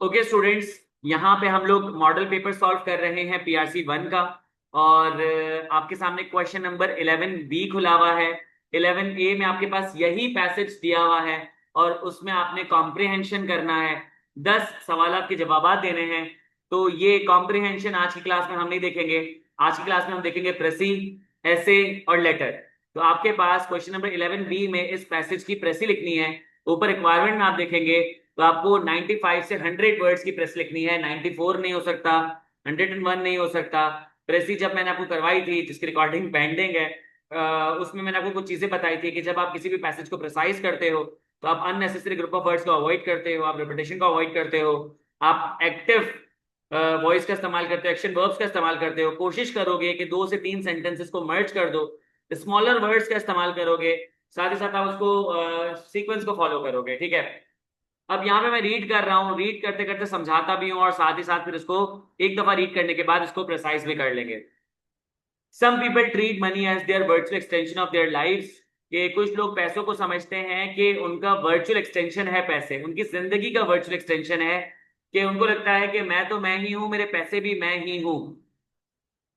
Okay students, यहाँ पे हम लोग मॉडल पेपर सॉल्व कर रहे हैं पीआरसी 1 का। और आपके सामने क्वेश्चन नंबर 11B खुला हुआ है। 11A में आपके पास यही पैसेज दिया हुआ है और उसमें आपने कॉम्प्रिहेंशन करना है। 10 सवाल के जवाब देने हैं। तो ये कॉम्प्रिहेंशन आज की क्लास में हम नहीं देखेंगे। आज की क्लास में हम देखेंगे प्रेसी, ऐसे और लेटर। तो आपके पास क्वेश्चन नंबर 11B में इस पैसेज की प्रेसी लिखनी है। ऊपर रिक्वायरमेंट में आप देखेंगे तो आपको 95 से 100 वर्ड्स की प्रेस लिखनी है। 94 नहीं हो सकता, 101 नहीं हो सकता। प्रेस जब मैंने आपको करवाई थी, जिसकी रिकॉर्डिंग पेंडिंग है, उसमें मैंने आपको कुछ चीजें बताई थी कि जब आप किसी भी पैसेज को प्रिसाइज करते हो तो आप अननेसेसरी ग्रुप ऑफ वर्ड्स को अवॉइड करते हो, आप रिपीटेशन को अवॉइड करते हो, आप एक्टिव वॉइस का इस्तेमाल करते हो, एक्शन वर्ब्स का इस्तेमाल करते हो, कोशिश करोगे कि 2 से 3 सेंटेंसेस को मर्ज कर दो, स्मॉलर वर्ड्स का इस्तेमाल करोगे, साथ ही साथ आप उसको सीक्वेंस को फॉलो करोगे। ठीक है। अब यहाँ पे मैं रीड कर रहा हूँ, रीड करते करते समझाता भी हूँ और साथ ही साथ फिर इसको एक दफा रीड करने के बाद इसको प्रिसाइज भी कर लेंगे। Some people treat money as their virtual extension of their lives. कि कुछ लोग पैसों को समझते हैं कि उनका वर्चुअल एक्सटेंशन है, पैसे उनकी जिंदगी का वर्चुअल एक्सटेंशन है। कि उनको लगता है कि मैं तो मैं ही हूं, मेरे पैसे भी मैं ही हूं।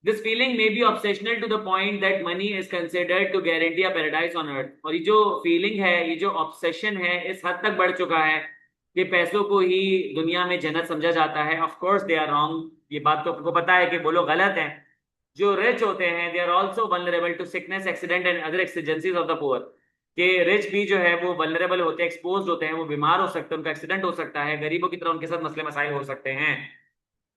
This feeling may be obsessional to the point that money is considered to guarantee a paradise on earth. और ये जो फीलिंग है, ये जो ऑब्सेशन है, इस हद तक बढ़ चुका है कि पैसों को ही दुनिया में जन्नत समझा जाता है। Of course they are wrong, ये बात तो आपको पता है कि वो लोग गलत हैं। जो रिच होते हैं they are also vulnerable to sickness, accident and other exigencies of the poor. के रिच भी जो है वो वल्नरेबल होते हैं, एक्सपोज होते हैं, वो बीमार हो सकते हैं, उनका एक्सीडेंट हो सकता है, गरीबों की तरह उनके साथ मसले मसाइल हो सकते हैं।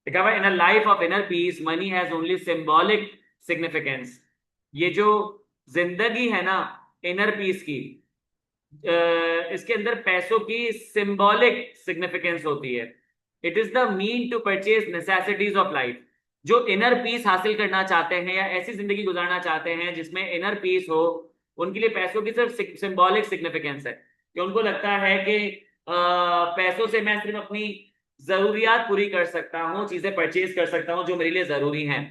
देखा भाई, in a life of inner peace money has only symbolic significance. ये जो जिंदगी है ना इनर पीस की, इसके अंदर पैसों की सिंबॉलिक सिग्निफिकेंस होती है। It is the mean to purchase necessities of life. जो इनर पीस हासिल करना चाहते हैं या ऐसी जिंदगी गुजारना चाहते हैं जिसमें इनर पीस हो, उनके लिए पैसों की सिर्फ सिंबॉलिक सिग्निफिकेंस है। कि उनको लगता है कि पैसों से मैं सिर्फ अपनी जरूरियात पूरी कर सकता हूँ, चीजें परचेज कर सकता हूँ जो मेरे लिए जरूरी हैं।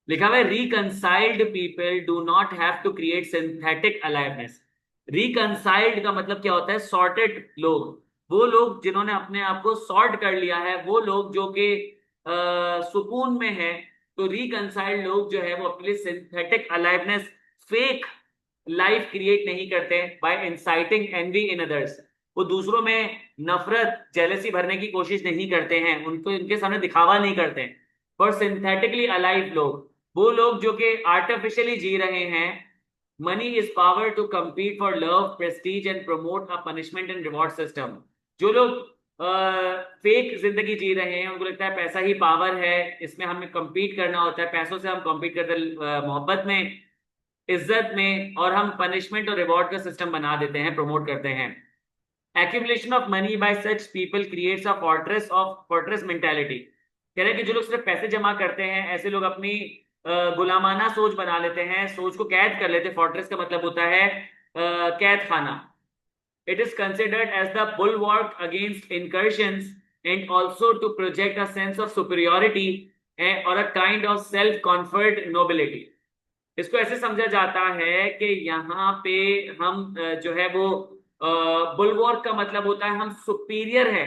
लिखा हुआ है reconciled people do not have to create synthetic aliveness. Reconciled का मतलब क्या होता है? सॉर्टेड लोग, वो लोग जिन्होंने अपने आप को सॉर्ट कर लिया है, वो लोग जो कि सुकून में है। तो रिकंसाइल्ड लोग जो है वो अपने लिए synthetic aliveness, fake life create नहीं करते by inciting envy in others. वो दूसरों में नफरत, जेलसी भरने की कोशिश नहीं करते हैं, उनको उनके सामने दिखावा नहीं करते हैं। फॉर सिंथेटिकली अलाइव लोग, वो लोग जो कि आर्टिफिशियली जी रहे हैं। Money is power to compete for love, prestige and promote a punishment and reward system. जो लोग फेक जिंदगी जी रहे हैं, उनको लगता है पैसा ही पावर है, इसमें हमें compete करना होता है, पैसों से हम compete करते हैं, मोहब्बत में, इज्जत में, और हम पनिशमेंट और रिवॉर्ड का सिस्टम बना देते हैं, प्रमोट करते हैं। Accumulation of money by such people creates a fortress mentality. कह रहे हैं कि जो लोग सिर्फ पैसे जमा करते हैं, ऐसे लोग अपनी गुलामाना सोच बना लेते हैं, सोच को कैद कर लेते हैं। फोर्ट्रेस का मतलब होता है कैद खाना। It is considered as the bulwark against incursions and also to project a sense of superiority और a kind of self comfort nobility. इसको ऐसे समझा जाता है कि यहाँ पे हम जो है वो बुलवॉर्क का मतलब होता है हम सुपीरियर है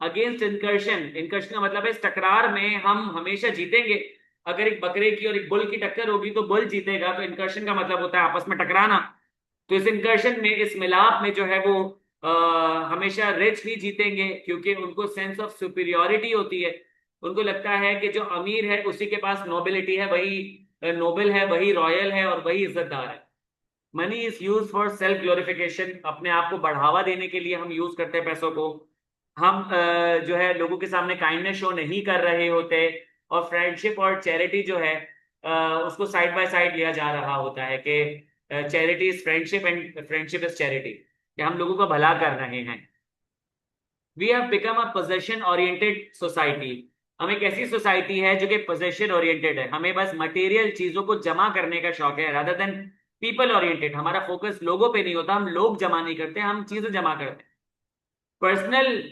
अगेंस्ट इनकर्शन। इनकर्शन का मतलब है इस टकरार में हम हमेशा जीतेंगे। अगर एक बकरे की और एक बुल की टक्कर होगी तो बुल जीतेगा। तो इनकर्शन का मतलब होता है आपस में टकराना। तो इस इनकर्शन में, इस मिलाप में जो है वो हमेशा रिच भी जीतेंगे, क्योंकि उनको सेंस ऑफ सुपीरियोरिटी होती है। उनको लगता है कि जो अमीर है उसी के पास नोबिलिटी है, वही नोबल है, वही रॉयल है और वही इज्जतदार है। Money is use for self glorification. अपने आप को बढ़ावा देने के लिए हम यूज करते हैं पैसों को। हम जो है लोगों के सामने काइंडनेस शो नहीं कर रहे होते। और फ्रेंडशिप और चैरिटी जो है उसको साइड बाय साइड लिया जा रहा होता है कि charity is friendship and friendship is charity, कि हम लोगों का भला कर रहे हैं। We have become a possession oriented society. हम एक ऐसी सोसाइटी है जो कि पोजेशन ओरिएंटेड है, हमें बस मटेरियल चीजों को जमा करने का शौक है, रादर देन पीपल ओरिएंटेड। हमारा फोकस लोगों पे नहीं होता, हम लोग जमा नहीं करते, हम चीजें जमा करते हैं। Personal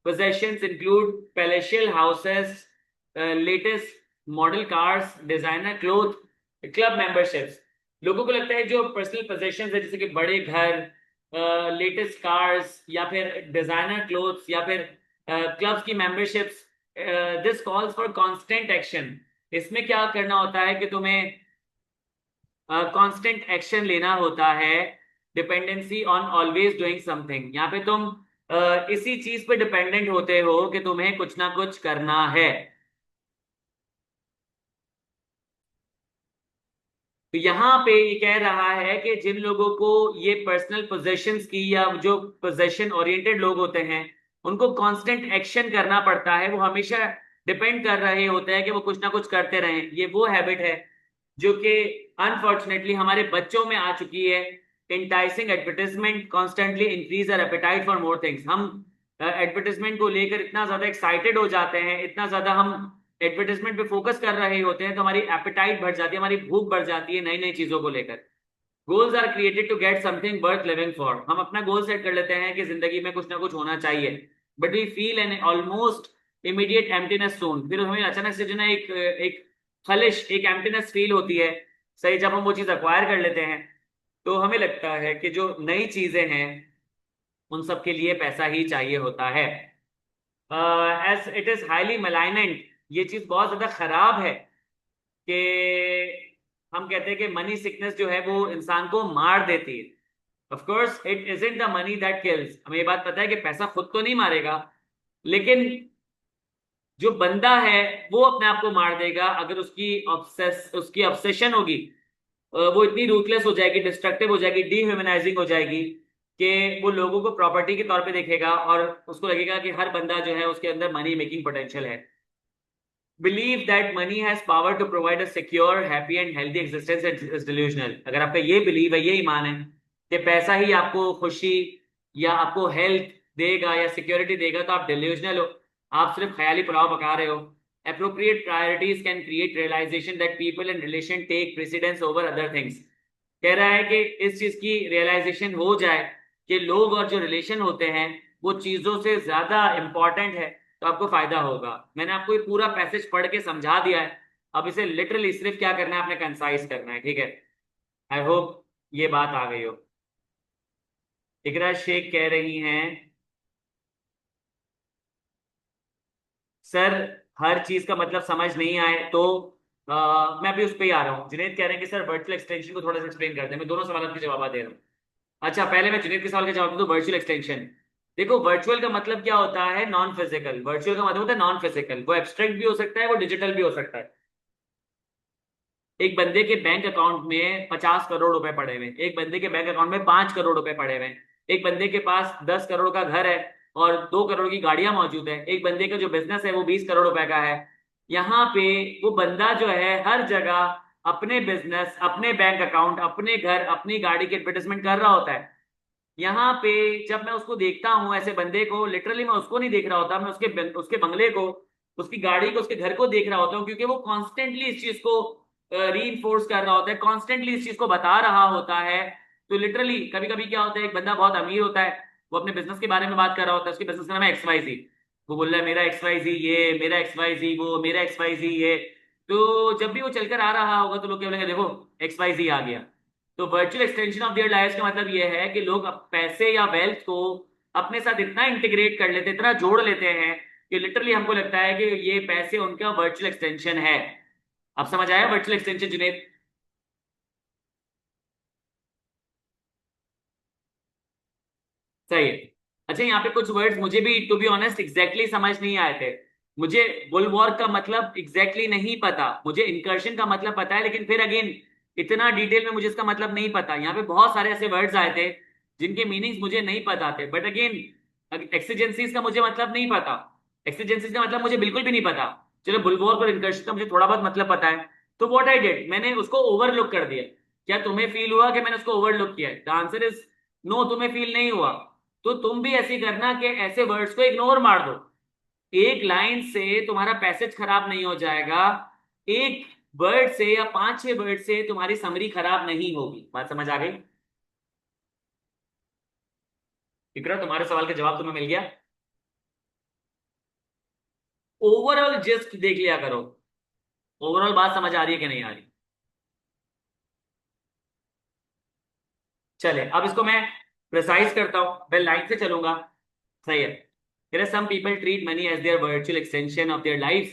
possessions include palatial houses, latest model cars, designer clothes, club memberships। लोगों को लगता है जो पर्सनल possessions है, जैसे कि बड़े घर, लेटेस्ट कार्स, या फिर डिजाइनर क्लोथ्स, या फिर क्लब्स की memberships, this calls for constant action. इसमें क्या करना होता है कि तुम्हें कांस्टेंट एक्शन लेना होता है, dependency on always doing something. यहाँ पे तुम इसी चीज पे डिपेंडेंट होते हो कि तुम्हें कुछ ना कुछ करना है। तो यहाँ पे ये कह रहा है कि जिन लोगों को ये पर्सनल पोजेशंस की, या जो पोजेशन ओरिएंटेड लोग होते हैं, उनको कांस्टेंट एक्शन करना पड़ता है। वो हमेशा डिपेंड कर रहे होते हैं कि वो कुछ ना कुछ करते रहें। ये वो हैबिट है जो कि अनफॉर्चुनेटली हमारे बच्चों में आ चुकी है। Enticing advertisement constantly increase our appetite for more things. हम एडवर्टाइजमेंट को लेकर इतना ज्यादा एक्साइटेड हो जाते हैं, इतना ज्यादा हम एडवर्टाइजमेंट पे फोकस कर रहे होते हैं, तो हमारी एपेटाइट बढ़ जाती है, हमारी भूख बढ़ जाती है नई नई चीजों को लेकर। Goals are created to get something worth living for. हम अपना गोल सेट कर लेते हैं कि जिंदगी में कुछ ना कुछ होना चाहिए, but we feel an almost immediate emptiness soon. फिर हमें अचानक से जो ना एक खलिश, एक एम्प्टीनेस फील होती है। सही, जब हम वो चीज अक्वायर कर लेते हैं तो हमें लगता है कि जो नई चीजें हैं उन सब के लिए पैसा ही चाहिए होता है। एज इट इज हाईली मेलाइनेंट, ये चीज बहुत ज्यादा खराब है कि हम कहते हैं कि मनी सिकनेस जो है वो इंसान को मार देती है। Of course it isn't the money that kills. हमें ये बात पता है कि पैसा खुद तो नहीं मारेगा, लेकिन जो बंदा है वो अपने आप को मार देगा अगर उसकी ऑब्सेशन होगी। वो इतनी रूथलेस हो जाएगी, डिस्ट्रक्टिव हो जाएगी, डीह्यूमनाइजिंग हो जाएगी कि वो लोगों को प्रॉपर्टी के तौर पे देखेगा और उसको लगेगा कि हर बंदा जो है उसके अंदर मनी मेकिंग पोटेंशियल है। Believe that money has power to provide a secure happy and healthy existence is delusional. अगर आपका ये बिलीव है, ये ईमान है कि पैसा ही आपको खुशी या आपको हेल्थ देगा या सिक्योरिटी देगा, तो आप डिल्यूजनल हो। आप सिर्फ ख्याली पुलाव पका रहे हो। appropriate priorities can create realization that people and relation take precedence over other things। कह रहा है कि इस चीज की रियलाइजेशन हो जाए कि लोग और जो रिलेशन होते हैं वो चीजों से ज्यादा इंपॉर्टेंट है, तो आपको फायदा होगा। मैंने आपको ये पूरा पैसेज पढ़ के समझा दिया है। अब इसे लिटरली सिर्फ क्या करना है, आपने कंसाइज करना है, ठीक है। आई होप ये बात आ गई हो। इकरा शेख कह रही हैं, सर हर चीज का मतलब समझ नहीं आए तो मैं अभी उस पर ही आ रहा हूँ। जुनेद कह रहे हैं कि सर वर्चुअल एक्सटेंशन को थोड़ा सा एक्सप्लेन कर दें। मैं दोनों सवालों के जवाब दे रहा हूँ। अच्छा, पहले मैं जुनेद के सवाल का जवाब दूं, वर्चुअल एक्सटेंशन। देखो, वर्चुअल का मतलब क्या होता है, नॉन फिजिकल। वर्चुअल का मतलब होता है नॉन फिजिकल। वो एब्स्ट्रैक्ट भी हो सकता है, वो डिजिटल भी हो सकता है। एक बंदे के बैंक अकाउंट में 50 करोड़ रुपए पड़े हुए हैं, एक बंदे के बैंक अकाउंट में 5 करोड़ रुपए पड़े हुए हैं, एक बंदे के पास 10 करोड़ का घर है और 2 करोड़ की गाड़ियां मौजूद है, एक बंदे का जो बिजनेस है वो 20 करोड़ रुपए का है। यहाँ पे वो बंदा जो है हर जगह अपने बिजनेस, अपने बैंक अकाउंट, अपने घर, अपनी गाड़ी की एडवर्टाइजमेंट कर रहा होता है। यहाँ पे जब मैं उसको देखता हूँ, ऐसे बंदे को, लिटरली मैं उसको नहीं देख रहा होता, मैं उसके बंगले को, उसकी गाड़ी को, उसके घर को देख रहा होता हूँ, क्योंकि वो कॉन्स्टेंटली इस चीज को री कर रहा होता है, कॉन्स्टेंटली इस चीज को बता रहा होता है। तो लिटरली कभी कभी क्या होता है, एक बंदा बहुत अमीर होता है, वो अपने बिजनेस के बारे में बात कर रहा होता है, उसके बिजनेस का नाम है XYZ। वो बोल रहा है मेरा XYZ ये, मेरा XYZ वो, मेरा XYZ ये। तो जब भी वो चलकर आ रहा होगा तो लोग क्या बोलेंगे, देखो XYZ आ गया। तो virtual extension of their life का मतलब यह है कि लोग पैसे या वेल्थ को अपने साथ इतना इंटीग्रेट कर लेते, इतना जोड़ लेते हैं कि लिटरली हमको लगता है कि ये पैसे उनका वर्चुअल एक्सटेंशन है। अब समझ आया वर्चुअल एक्सटेंशन, जुनेद? सही है। अच्छा, यहाँ पे कुछ वर्ड्स मुझे भी टू बी ऑनेस्ट एग्जैक्टली समझ नहीं आए थे। मुझे बुलवॉर्क का मतलब एग्जैक्टली नहीं पता, मुझे इंकर्शन का मतलब पता है, लेकिन फिर अगेन इतना डिटेल में मुझे इसका मतलब नहीं पता। यहाँ पे बहुत सारे ऐसे वर्ड्स आए थे जिनके मीनिंग्स मुझे नहीं पता थे, बट अगेन एक्सीजेंसीज का मुझे मतलब नहीं पता। एक्सीजेंसीज का मतलब मुझे बिल्कुल भी नहीं पता। चलो, बुलवॉर्क और इंकर्शन का मुझे थोड़ा बहुत मतलब पता है। तो व्हाट आई डिड, मैंने उसको ओवरलुक कर दिया। क्या तुम्हें फील हुआ कि मैंने उसको ओवरलुक किया? द आंसर इज नो, तुम्हें फील नहीं हुआ। तो तुम भी ऐसे करना कि ऐसे वर्ड्स को इग्नोर मार दो। एक लाइन से तुम्हारा पैसेज खराब नहीं हो जाएगा, एक वर्ड से या 5-6 वर्ड से तुम्हारी समरी खराब नहीं होगी। बात समझ आ गई? इकरा, तुम्हारे सवाल का जवाब तुम्हें मिल गया। ओवरऑल जस्ट देख लिया करो, ओवरऑल बात समझ आ रही है कि नहीं आ रही। चले, अब इसको मैं प्रिसाइज करता हूं, मैं लाइन से चलूंगा। सही है। There are some people treat money as their virtual extension of their lives.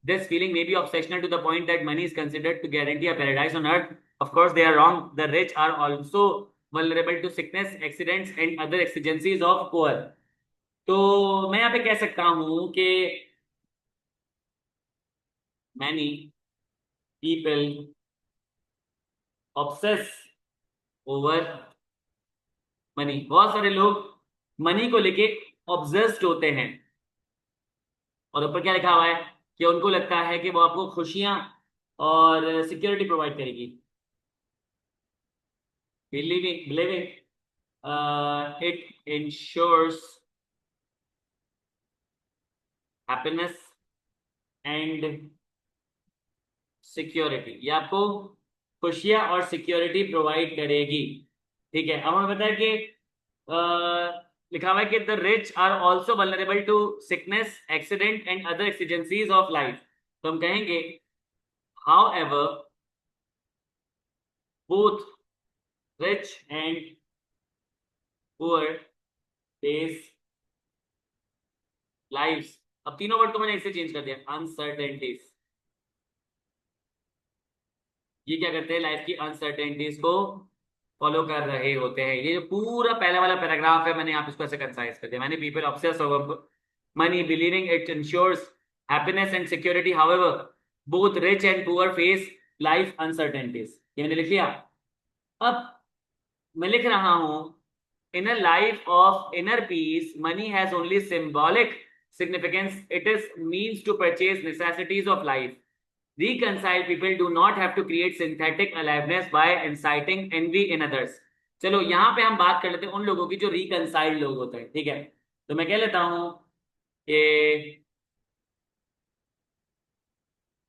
This feeling may be obsessional to the point that money is considered to guarantee a paradise on earth. Of course, they are wrong. The rich are also vulnerable to sickness, accidents, and other exigencies of poor. तो मैं यहाँ पे कह सकता हूँ कि many people obsess over money. बहुत सारे लोग मनी को लेके ऑब्सेस्ड होते हैं। और ऊपर क्या लिखा हुआ है कि उनको लगता है कि वो आपको खुशियां और सिक्योरिटी प्रोवाइड करेगी। Believing it ensures happiness and security, ये आपको खुशियां और सिक्योरिटी प्रोवाइड करेगी। ठीक है, अब हमें बताया कि लिखा हुआ है कि the rich are also vulnerable to sickness, accident and other exigencies of life. तो हम कहेंगे however both rich and poor face life. अब तीनों वर्ड तो मैंने इसे चेंज कर दिया, अनसर्टेनिटीज। ये क्या करते हैं, लाइफ की अनसर्टेनिटीज को फॉलो कर रहे होते हैं। ये जो पूरा पहला वाला पैराग्राफ है, मैंने आप इसको ऐसे कंसाइज कर दिया। मैंने people obsess over money believing it ensures happiness and security, however both rich and poor face life uncertainties. ये मैंने लिख लिया। अब मैं लिख रहा हूं, in a life of inner peace money has only symbolic significance. It is means to purchase necessities of life. Reconciled people do not have to create synthetic aliveness by inciting envy in others. चलो यहां पे हम बात कर लेते हैं उन लोगों की जो रिकनसाइल्ड लोग होते हैं। ठीक है, तो मैं कह लेता हूं कि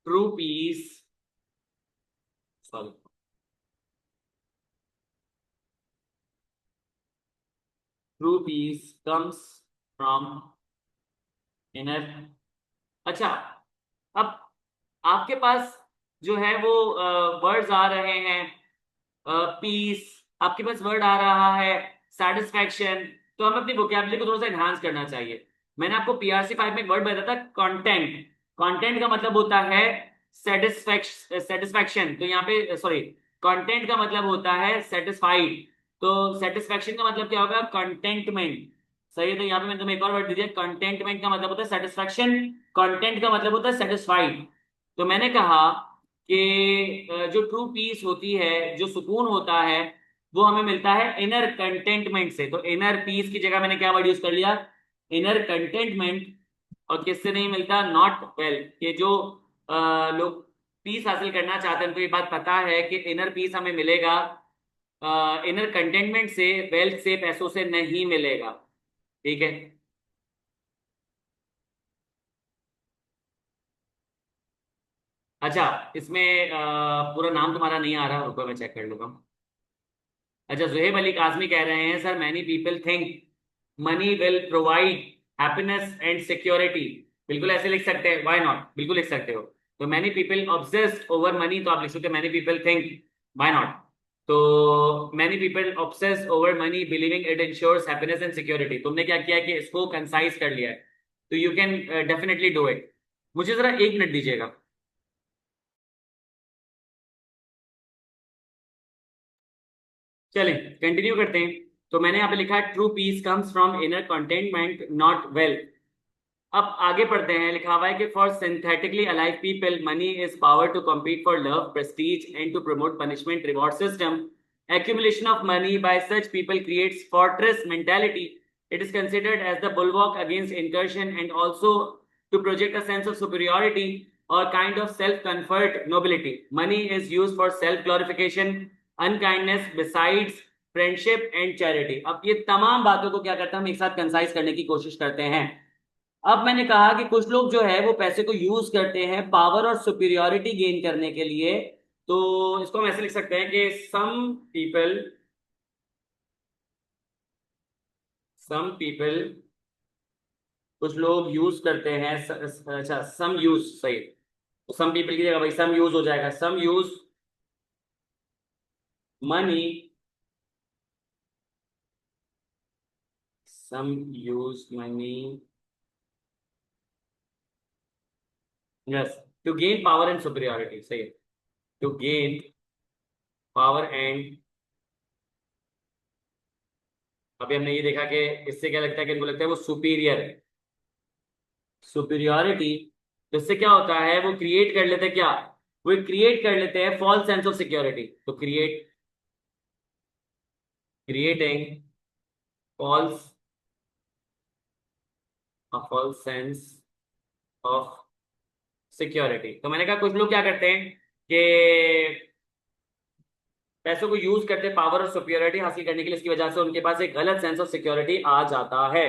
true peace, sorry, true peace comes from inner. अच्छा, अब आपके पास जो है वो वर्ड्स आ रहे हैं, पीस, आपके पास वर्ड आ रहा है सेटिस्फैक्शन। तो हमें अपनी वोकैबुलरी को थोड़ा सा एनहांस करना चाहिए। मैंने आपको पीआरसी 5 में एक वर्ड बताया था, कंटेंट। कंटेंट का मतलब होता है सेटिस्फैक्शन। तो यहाँ पे सॉरी, कंटेंट का मतलब होता है सेटिस्फाइड। तो सेटिस्फैक्शन का मतलब क्या होगा, कंटेंटमेंट। सही है, तो यहाँ पे मैंने तुम्हें एक और वर्ड दे दिया, कंटेंटमेंट का मतलब होता है सेटिस्फैक्शन, कंटेंट का मतलब होता है सेटिस्फाइड। तो मैंने कहा कि जो ट्रू पीस होती है, जो सुकून होता है, वो हमें मिलता है इनर कंटेंटमेंट से। तो इनर पीस की जगह मैंने क्या वर्ड यूज कर लिया, इनर कंटेंटमेंट। और किससे नहीं मिलता, नॉट वेल्थ। ये जो लोग पीस हासिल करना चाहते हैं उनको ये बात पता है कि इनर पीस हमें मिलेगा इनर कंटेंटमेंट से, वेल्थ से, पैसों से नहीं मिलेगा। ठीक है, अच्छा, इसमें पूरा नाम तुम्हारा नहीं आ रहा, रुको मैं चेक कर लूंगा। अच्छा, जुहेब अली काजमी कह रहे हैं, sir many people think money will provide happiness and security. बिल्कुल ऐसे लिख सकते हैं, व्हाई नॉट, बिल्कुल लिख सकते हो। तो many people obsessed over money, तो आप लिख सकते हो many people think, why not. तो many people obsessed over money believing it ensures happiness and security. तुमने क्या किया कि इसको कंसाइज कर लिया है, तो you can definitely do it. मुझे जरा 1 मिनट दीजिएगा। चलें कंटिन्यू करते हैं। तो मैंने यहाँ पे लिखा है true peace comes from inner contentment not wealth. अब आगे पढ़ते हैं, लिखा हुआ है कि for synthetically alive people money is power to compete for love, prestige and to promote punishment reward system. Accumulation of money by such people creates fortress mentality. It is considered as the bulwark against incursion and also to project a sense of superiority or kind of self-comfort nobility. Money is used for self-glorification, unkindness, besides friendship and charity. अब ये तमाम बातों को क्या करते हैं, हम एक साथ कंसाइज करने की कोशिश करते हैं। अब मैंने कहा कि कुछ लोग जो है वो पैसे को यूज करते हैं पावर और सुपीरियोरिटी गेन करने के लिए। तो इसको हम ऐसे लिख सकते हैं कि सम पीपल, कुछ लोग यूज करते हैं, अच्छा सम यूज, सही। तो सम पीपल की जगह भाई सम यूज हो जाएगा, some use money, some use money yes, to gain power and superiority, सही है। टू गेन पावर एंड, अभी हमने ये देखा कि इससे क्या लगता है कि इनको लगता है वो सुपीरियर है, सुपीरियोरिटी। तो इससे क्या होता है, वो क्रिएट कर लेते हैं क्या, वो क्रिएट कर लेते हैं फॉल्स सेंस ऑफ सिक्योरिटी। तो creating false, false sense of security. तो मैंने कहा कुछ लोग क्या करते हैं कि पैसों को यूज करते हैं पावर और सुपीरियोरिटी हासिल करने के लिए, इसकी वजह से उनके पास एक गलत सेंस ऑफ सिक्योरिटी आ जाता है।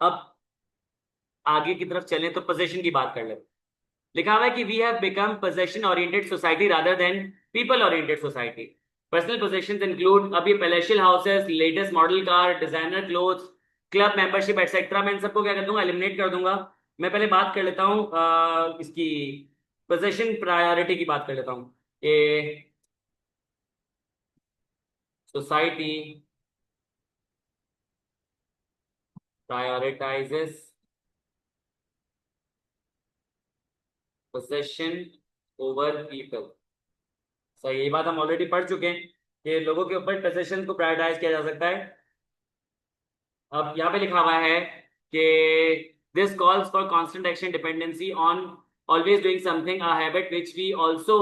अब आगे की तरफ चलें तो पोजीशन की बात कर लें। लिखा हुआ है कि we have become possession oriented society rather than people oriented society. Personal possessions include अभी palatial houses, latest model car, designer clothes, club membership etcetera. मैं इन सबको क्या कर दूंगा, एलिमिनेट कर दूंगा। मैं पहले बात कर लेता हूँ इसकी पोजेशन प्रायोरिटी की बात कर लेता हूँ कि सोसाइटी प्रायोरिटाइजेस पोजेशन ओवर पीपल। सही, ये बात हम ऑलरेडी पढ़ चुके हैं कि लोगों के ऊपर पोजेशन को प्रायोरिटाइज किया जा सकता है। अब यहाँ पे लिखा हुआ है कि this calls for constant action dependency on always doing something, a habit which we also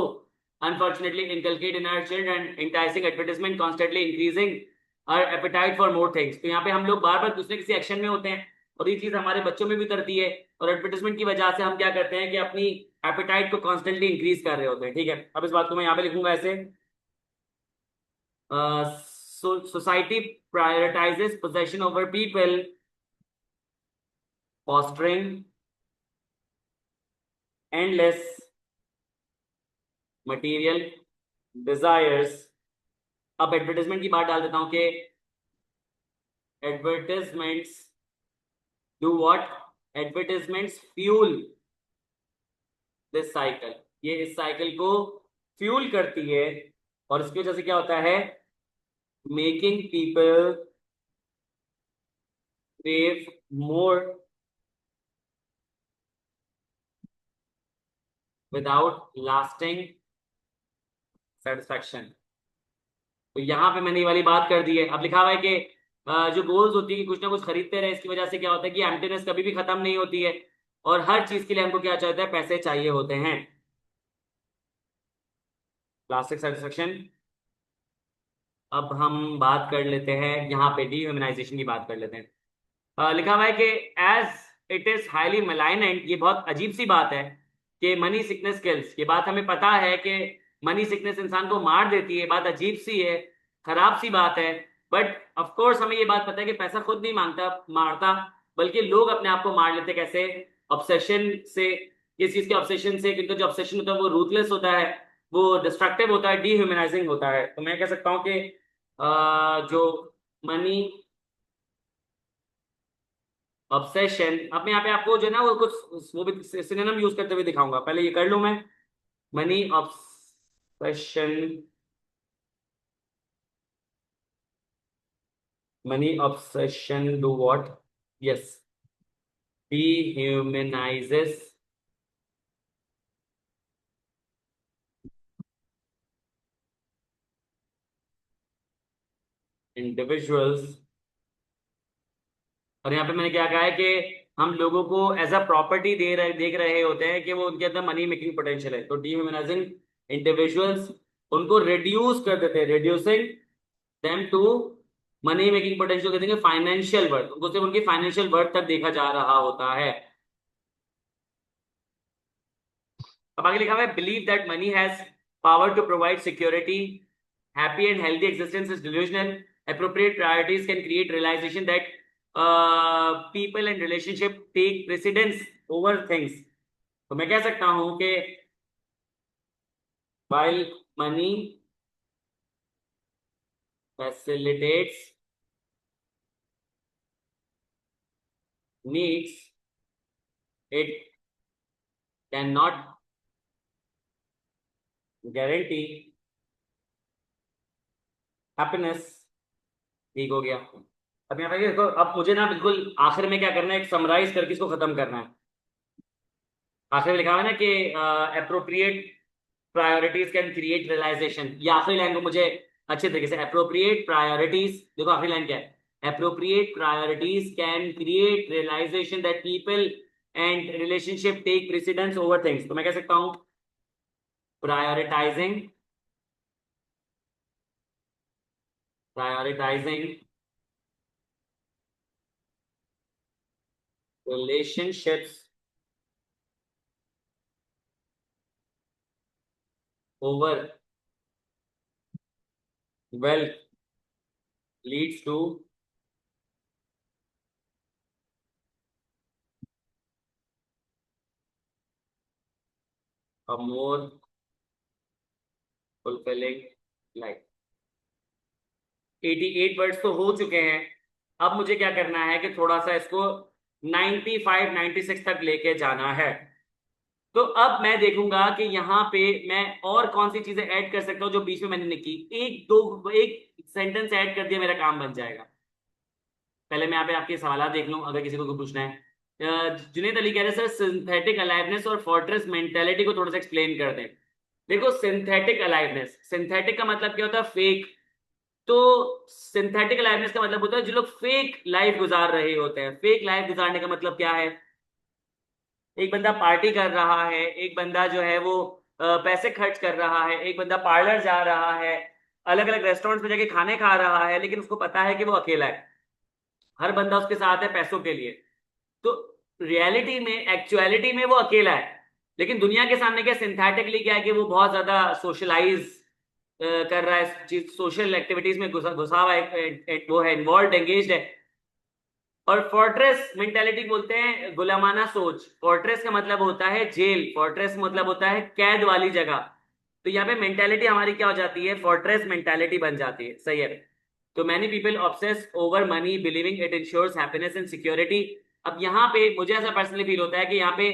unfortunately inculcate in our children, enticing advertisement, constantly increasing our appetite for more things. तो यहाँ पे हम लोग बार बार दूसरे किसी एक्शन में होते हैं और ये चीज हमारे बच्चों में भी उतरती है, और एडवर्टाइजमेंट की वजह से हम क्या करते हैं कि अपनी एपेटाइट को कॉन्स्टेंटली इंक्रीज कर रहे होते हैं। ठीक है, अब इस बात को मैं यहाँ पे लिखूंगा ऐसे, society prioritizes possession over people, fostering endless material desires। अब एडवर्टाइजमेंट की बात डाल देता हूं कि advertisements do what, advertisements fuel this cycle, ये इस साइकिल को फ्यूल करती है, और इसकी वजह से क्या होता है, making people crave more without lasting satisfaction। तो यहाँ पे मैंने ये वाली बात कर दी है। अब लिखा हुआ है कि जो गोल्स होती है कि कुछ ना कुछ खरीदते रहे, इसकी वजह से क्या होता है कि एम्प्टीनेस कभी भी खत्म नहीं होती है, और हर चीज के लिए हमको क्या चाहता है, पैसे चाहिए होते हैं। Plastic satisfaction. अब हम बात कर लेते हैं यहाँ पे डिह्यूमनाइजेशन की बात कर लेते हैं। लिखा हुआ है कि एज इट इज हाईली मेलाइनेंट, ये बहुत अजीब सी बात है कि मनी सिकनेस किल्स। ये बात हमें पता है कि मनी सिकनेस इंसान को मार देती है, बात अजीब सी है, खराब सी बात है। बट ऑफ कोर्स हमें ये बात पता है कि पैसा खुद नहीं मांगता मारता, बल्कि लोग अपने आप को मार लेते। कैसे, ऑब्सेशन से, किस चीज के ऑब्सेशन से, क्योंकि जो ऑब्सेशन होता है वो रूथलेस होता है, वो डिस्ट्रक्टिव होता है, डिह्यूमनाइजिंग होता है। तो मैं कह सकता हूँ कि जो मनी ऑब्सेशन, अब मैं यहाँ पे आपको जो है ना वो कुछ वो भी सिनोनिम यूज करते हुए दिखाऊंगा, पहले ये कर लूं मैं। Money obsession, money obsession do what, yes, dehumanizes individuals। और यहाँ पे मैंने क्या कहा है कि हम लोगों को एज अ प्रॉपर्टी देख रहे होते हैं कि वो उनके अंदर मनी मेकिंग पोटेंशियल है। तो डिह्यूमनाइजिंग इंडिविजुअल्स, उनको रिड्यूस कर देते हैं, reducing them to money making potential, कहते हैं फाइनेंशियल वर्थ, उनको सिर्फ उनकी फाइनेंशियल वर्थ तक देखा जा रहा होता है। अब आगे लिखा हुआ है, believe that money has power to provide security, happy and healthy existence is delusional, appropriate priorities can create realization that people and relationship take precedence over things। तो मैं कह सकता हूं कि while money facilitates needs, it cannot guarantee happiness। ठीक हो गया। अब यहाँ पे देखो, अब मुझे ना बिल्कुल आखिर में क्या करना है, एक समराइज करके इसको खत्म करना है। आखिर में लिखा हुआ है ना कि appropriate priorities can create realisation. ये आखिरी लाइन को मुझे अच्छे तरीके से, अप्रोप्रिएट प्रायोरिटीज, देखो आखिरी लाइन क्या है, appropriate priorities can create realisation that people and relationship take precedence over things. तो मैं कह सकता हूं prioritising, prioritising relationships over wealth leads to a more fulfilling life। 88 words तो हो चुके हैं। अब मुझे क्या करना है कि थोड़ा सा इसको 95 96 तक लेके जाना है। तो अब मैं देखूंगा कि यहाँ पे मैं और कौन सी चीजें ऐड कर सकता हूँ जो बीच में मैंने नहीं की। एक दो एक सेंटेंस ऐड कर दिया, मेरा काम बन जाएगा। पहले मैं यहाँ पे आपके सवाल देख लूं, अगर किसी को कोई पूछना है। जुनेद अली कह रहे हैं सर सिंथेटिक अलाइवनेस और फोर्ट्रेस मेंटेलिटी को थोड़ा सा एक्सप्लेन कर दें। देखो सिंथेटिक अलाइवनेस, सिंथेटिक का मतलब क्या होता है, फेक। तो सिंथेटिक अलाइवनेस का मतलब होता है जो लोग फेक लाइफ गुजार रहे होते हैं। फेक लाइफ गुजारने का मतलब क्या है, एक बंदा पार्टी कर रहा है, एक बंदा जो है वो पैसे खर्च कर रहा है, एक बंदा पार्लर जा रहा है, अलग अलग रेस्टोरेंट्स में जाके खाने खा रहा है, लेकिन उसको पता है कि वो अकेला है, हर बंदा उसके साथ है पैसों के लिए। तो रियलिटी में, एक्चुअलिटी में वो अकेला है, लेकिन दुनिया के सामने क्या सिंथेटिकली क्या है कि वो बहुत ज्यादा सोशलाइज कर रहा है, चीज सोशल एक्टिविटीज में घुसा घुसा हुआ है, वो है इन्वॉल्व, एंगेज्ड है। और फोर्ट्रेस मेंटेलिटी बोलते हैं गुलामाना सोच। फोर्ट्रेस का मतलब होता है जेल, फोर्ट्रेस मतलब होता है कैद वाली जगह। तो यहाँ पे मेंटेलिटी हमारी क्या हो जाती है, फोर्ट्रेस मेंटेलिटी बन जाती है। सही है। तो many people obsess over money believing it ensures happiness and security. अब यहाँ पे मुझे ऐसा पर्सनली फील होता है कि यहाँ पे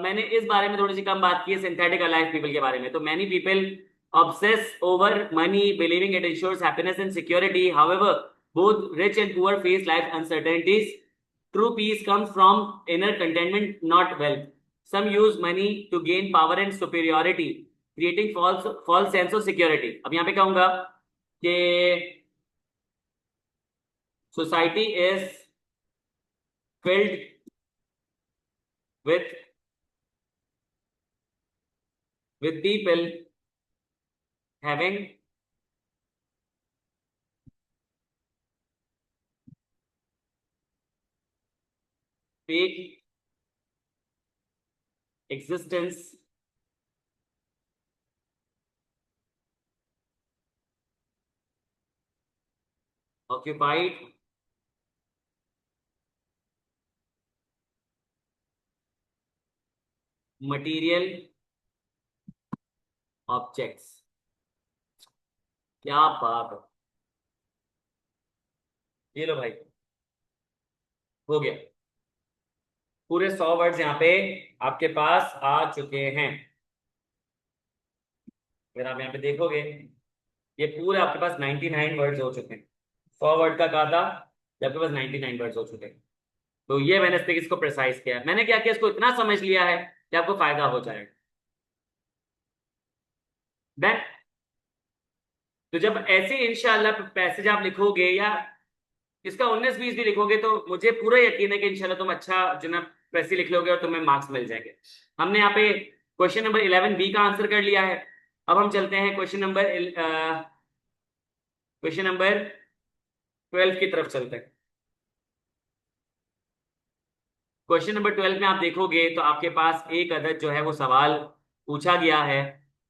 मैंने इस बारे में थोड़ी सी कम बात की है सिंथेटिक अलाइव पीपल के बारे में। तो many people obsess over money believing it ensures happiness and security, however both rich and poor face life uncertainties. True peace comes from inner contentment, not wealth. Some use money to gain power and superiority, creating false sense of security. अब यहाँ पे कहूंगा कि society is filled with people having fake existence, occupied material objects। क्या बात है, ये लो भाई, हो गया। पूरे 100 वर्ड्स यहाँ पे आपके पास आ चुके हैं। अगर आप यहाँ पे देखोगे, ये पूरे आपके पास 99 वर्ड्स हो चुके हैं। 100 वर्ड का कहा था, ये आपके पास 99 वर्ड्स हो चुके हैं। तो ये मैंने इस तरीके इसको प्रिसाइज किया है। मैंने क्या किया, इसको इतना समझ लिया है कि आपको फायदा हो जाएगा। देन तो जब ऐसे इंशाल्लाह पैसेज आप लिखोगे या इसका 19 20 भी लिखोगे, तो मुझे पूरा यकीन है कि इंशाल्लाह तुम अच्छा जो ना पैसे लिख लोगे और तुम्हें मार्क्स मिल जाएंगे। हमने यहाँ पे क्वेश्चन नंबर 11B का आंसर कर लिया है। अब हम चलते हैं क्वेश्चन नंबर 12 की तरफ चलते हैं। क्वेश्चन नंबर 12 में आप देखोगे तो आपके पास एक अदद जो है वो सवाल पूछा गया है।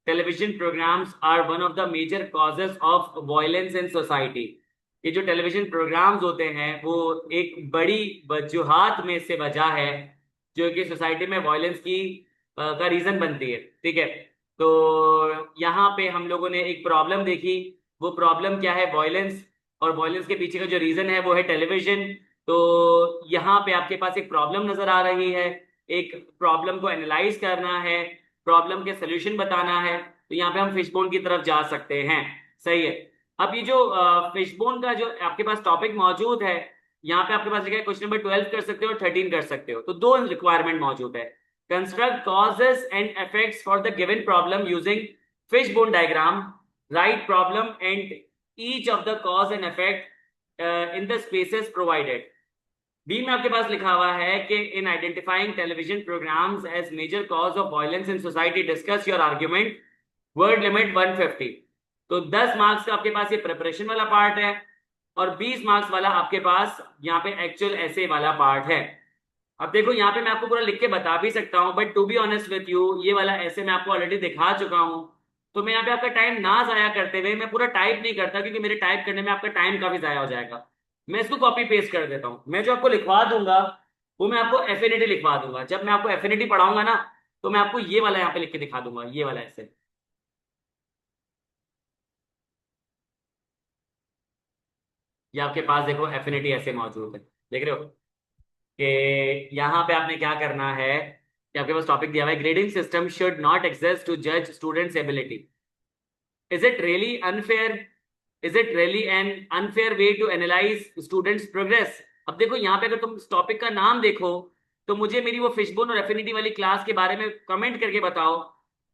Television programmes are one of the major causes of violence in society. ये जो टेलीविजन प्रोग्राम्स होते हैं वो एक बड़ी वजूहात में से वजह है जो कि सोसाइटी में वायलेंस की का रीजन बनती है। ठीक है। तो यहाँ पे हम लोगों ने एक प्रॉब्लम देखी। वो प्रॉब्लम क्या है, वायलेंस। और वायलेंस के पीछे का जो रीजन है वो है टेलीविजन। तो यहाँ पे आपके पास एक प्रॉब्लम नजर आ रही है, एक प्रॉब्लम को एनालाइज करना है, प्रॉब्लम के सोल्यूशन बताना है। तो यहाँ पे हम फिशबोन की तरफ जा सकते हैं। सही है। अब ये जो फिशबोन का जो आपके पास टॉपिक मौजूद है, यहाँ पे आपके पास लिखा है क्वेश्चन नंबर 12 कर सकते हो और 13 कर सकते हो। तो दो रिक्वायरमेंट मौजूद है, Construct causes and effects for the given problem using fishbone diagram. Write problem and each of the cause and effect in the spaces provided. B में आपके पास लिखा हुआ है कि in identifying television programmes as major cause of violence in society discuss your argument. Word limit 150. तो 10 marks का आपके पास ये प्रिपरेशन वाला पार्ट है और 20 मार्क्स वाला आपके पास यहाँ पे एक्चुअल ऐसे वाला पार्ट है. अब देखो यहाँ पे मैं आपको पूरा लिख के बता भी सकता हूँ, but to be honest with you ये वाला ऐसे मैं आपको ऑलरेडी दिखा चुका हूँ. तो मैं यहाँ पे आपका टाइम ना जाया करते हुए मैं पूरा टाइप नहीं करता, क्योंकि मेरे टाइप करने में आपका टाइम काफी जाया हो जाएगा. मैं इसको कॉपी पेस्ट कर देता हूँ. मैं जो आपको लिखवा दूंगा वो मैं आपको एफिनिटी लिखवा दूंगा. जब मैं आपको एफिनिटी पढ़ाऊंगा ना तो मैं आपको ये वाला यहाँ पे लिख के दिखा दूंगा, ये वाला ऐसे. ये आपके पास देखो एफिनिटी ऐसे मौजूद है, देख रहे हो कि यहाँ पे आपने क्या करना है कि आपके पास टॉपिक दिया हुआ है grading system should not exist to जज students ability. Is it really unfair? Is it really an unfair way to analyse students progress? अब देखो यहाँ पे अगर तुम इस टॉपिक का नाम देखो तो मुझे मेरी वो फिशबोन और एफिनिटी वाली क्लास के बारे में कमेंट करके बताओ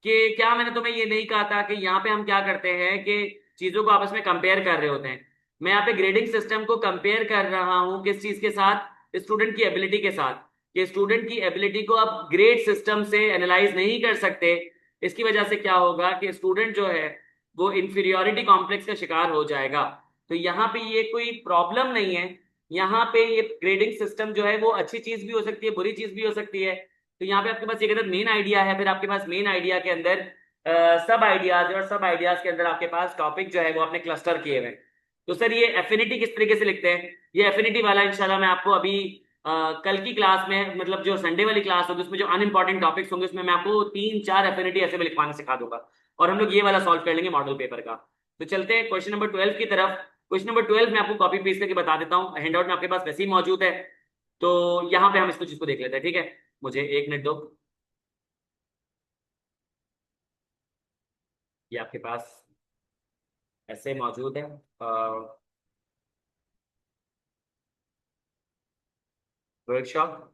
कि क्या मैंने तुम्हें ये नहीं कहा था कि यहाँ पे हम क्या करते हैं कि चीजों को आपस में कंपेयर कर रहे होते हैं. मैं यहाँ पे ग्रेडिंग सिस्टम को कंपेयर कर रहा हूँ किस चीज के साथ? स्टूडेंट की एबिलिटी के साथ. कि स्टूडेंट की एबिलिटी को आप ग्रेड सिस्टम से एनालाइज नहीं कर सकते. इसकी वजह से क्या होगा कि स्टूडेंट जो है वो इंफीरियोरिटी कॉम्प्लेक्स का शिकार हो जाएगा. तो यहाँ पे ये कोई प्रॉब्लम नहीं है. यहाँ पे ये ग्रेडिंग सिस्टम जो है वो अच्छी चीज भी हो सकती है, बुरी चीज भी हो सकती है. तो यहाँ पे आपके पास एक मेन आइडिया है, फिर आपके पास मेन आइडिया के अंदर सब आइडियाज, और सब आइडियाज के अंदर आपके पास टॉपिक जो है वो आपने क्लस्टर किए हुए. तो सर ये एफिनिटी किस तरीके से लिखते हैं? ये एफिनिटी वाला इंशाल्लाह मैं आपको अभी कल की क्लास में, मतलब जो संडे वाली क्लास होगी उसमें जो अनइंपॉर्टेंट टॉपिक्स होंगे उसमें मैं आपको 3-4 एफिनिटी ऐसे भी लिखवाना सिखा दूंगा और हम लोग ये वाला सॉल्व कर लेंगे मॉडल पेपर का. तो चलते हैं क्वेश्चन नंबर 12 की तरफ. क्वेश्चन नंबर 12 में आपको कॉपी पेस्ट करके बता देता हूँ, हैंडआउट में आपके पास वैसे ही मौजूद है. तो यहाँ पे हम इसको चीज को देख लेते हैं, ठीक है? मुझे 1 मिनट दो. ये आपके पास ऐसे मौजूद है. वर्कशॉप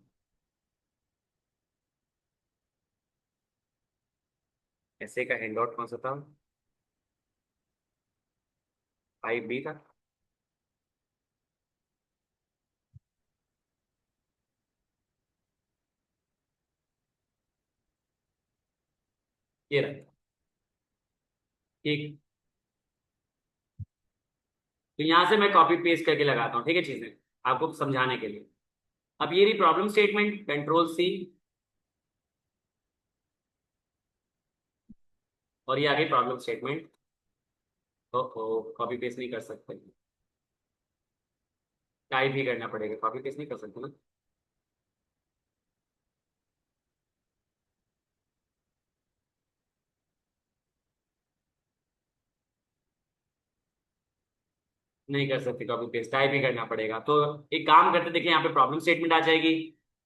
ऐसे का हैंडआउट कौन सा था? 5B था. ये रहा. ठीक. तो यहाँ से मैं कॉपी पेस्ट करके लगाता हूँ, ठीक है, चीजें आपको समझाने के लिए. अब ये रही प्रॉब्लम स्टेटमेंट, कंट्रोल C, और ये आ गई प्रॉब्लम स्टेटमेंट. ओ कॉपी पेस्ट नहीं कर सकते, टाइप भी करना पड़ेगा, कॉपी पेस्ट नहीं कर सकते ना. नहीं कर सकते कॉपी पेस्ट, टाइप ही करना पड़ेगा. तो एक काम करते, देखिए यहाँ पे प्रॉब्लम स्टेटमेंट आ जाएगी.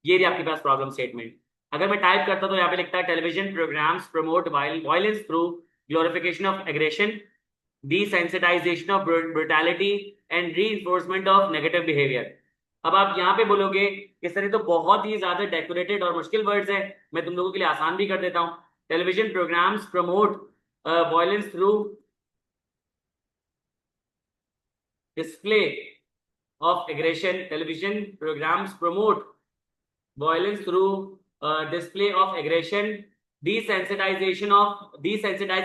ये रही आपके पास प्रॉब्लम स्टेटमेंट. अगर मैं टाइप करता तो यहाँ पे लिखता है television programmes promote violence through glorification of aggression, desensitization of brutality and reinforcement of negative behavior. अब आप यहाँ पे बोलोगे कि सर ये तो बहुत ही ज्यादा डेकोरेटेड और मुश्किल वर्ड्स है, मैं तुम लोगों के लिए आसान भी कर देता हूँ. Television programmes promote violence through display of aggression. Television programmes promote violence through display of aggression. Desensitise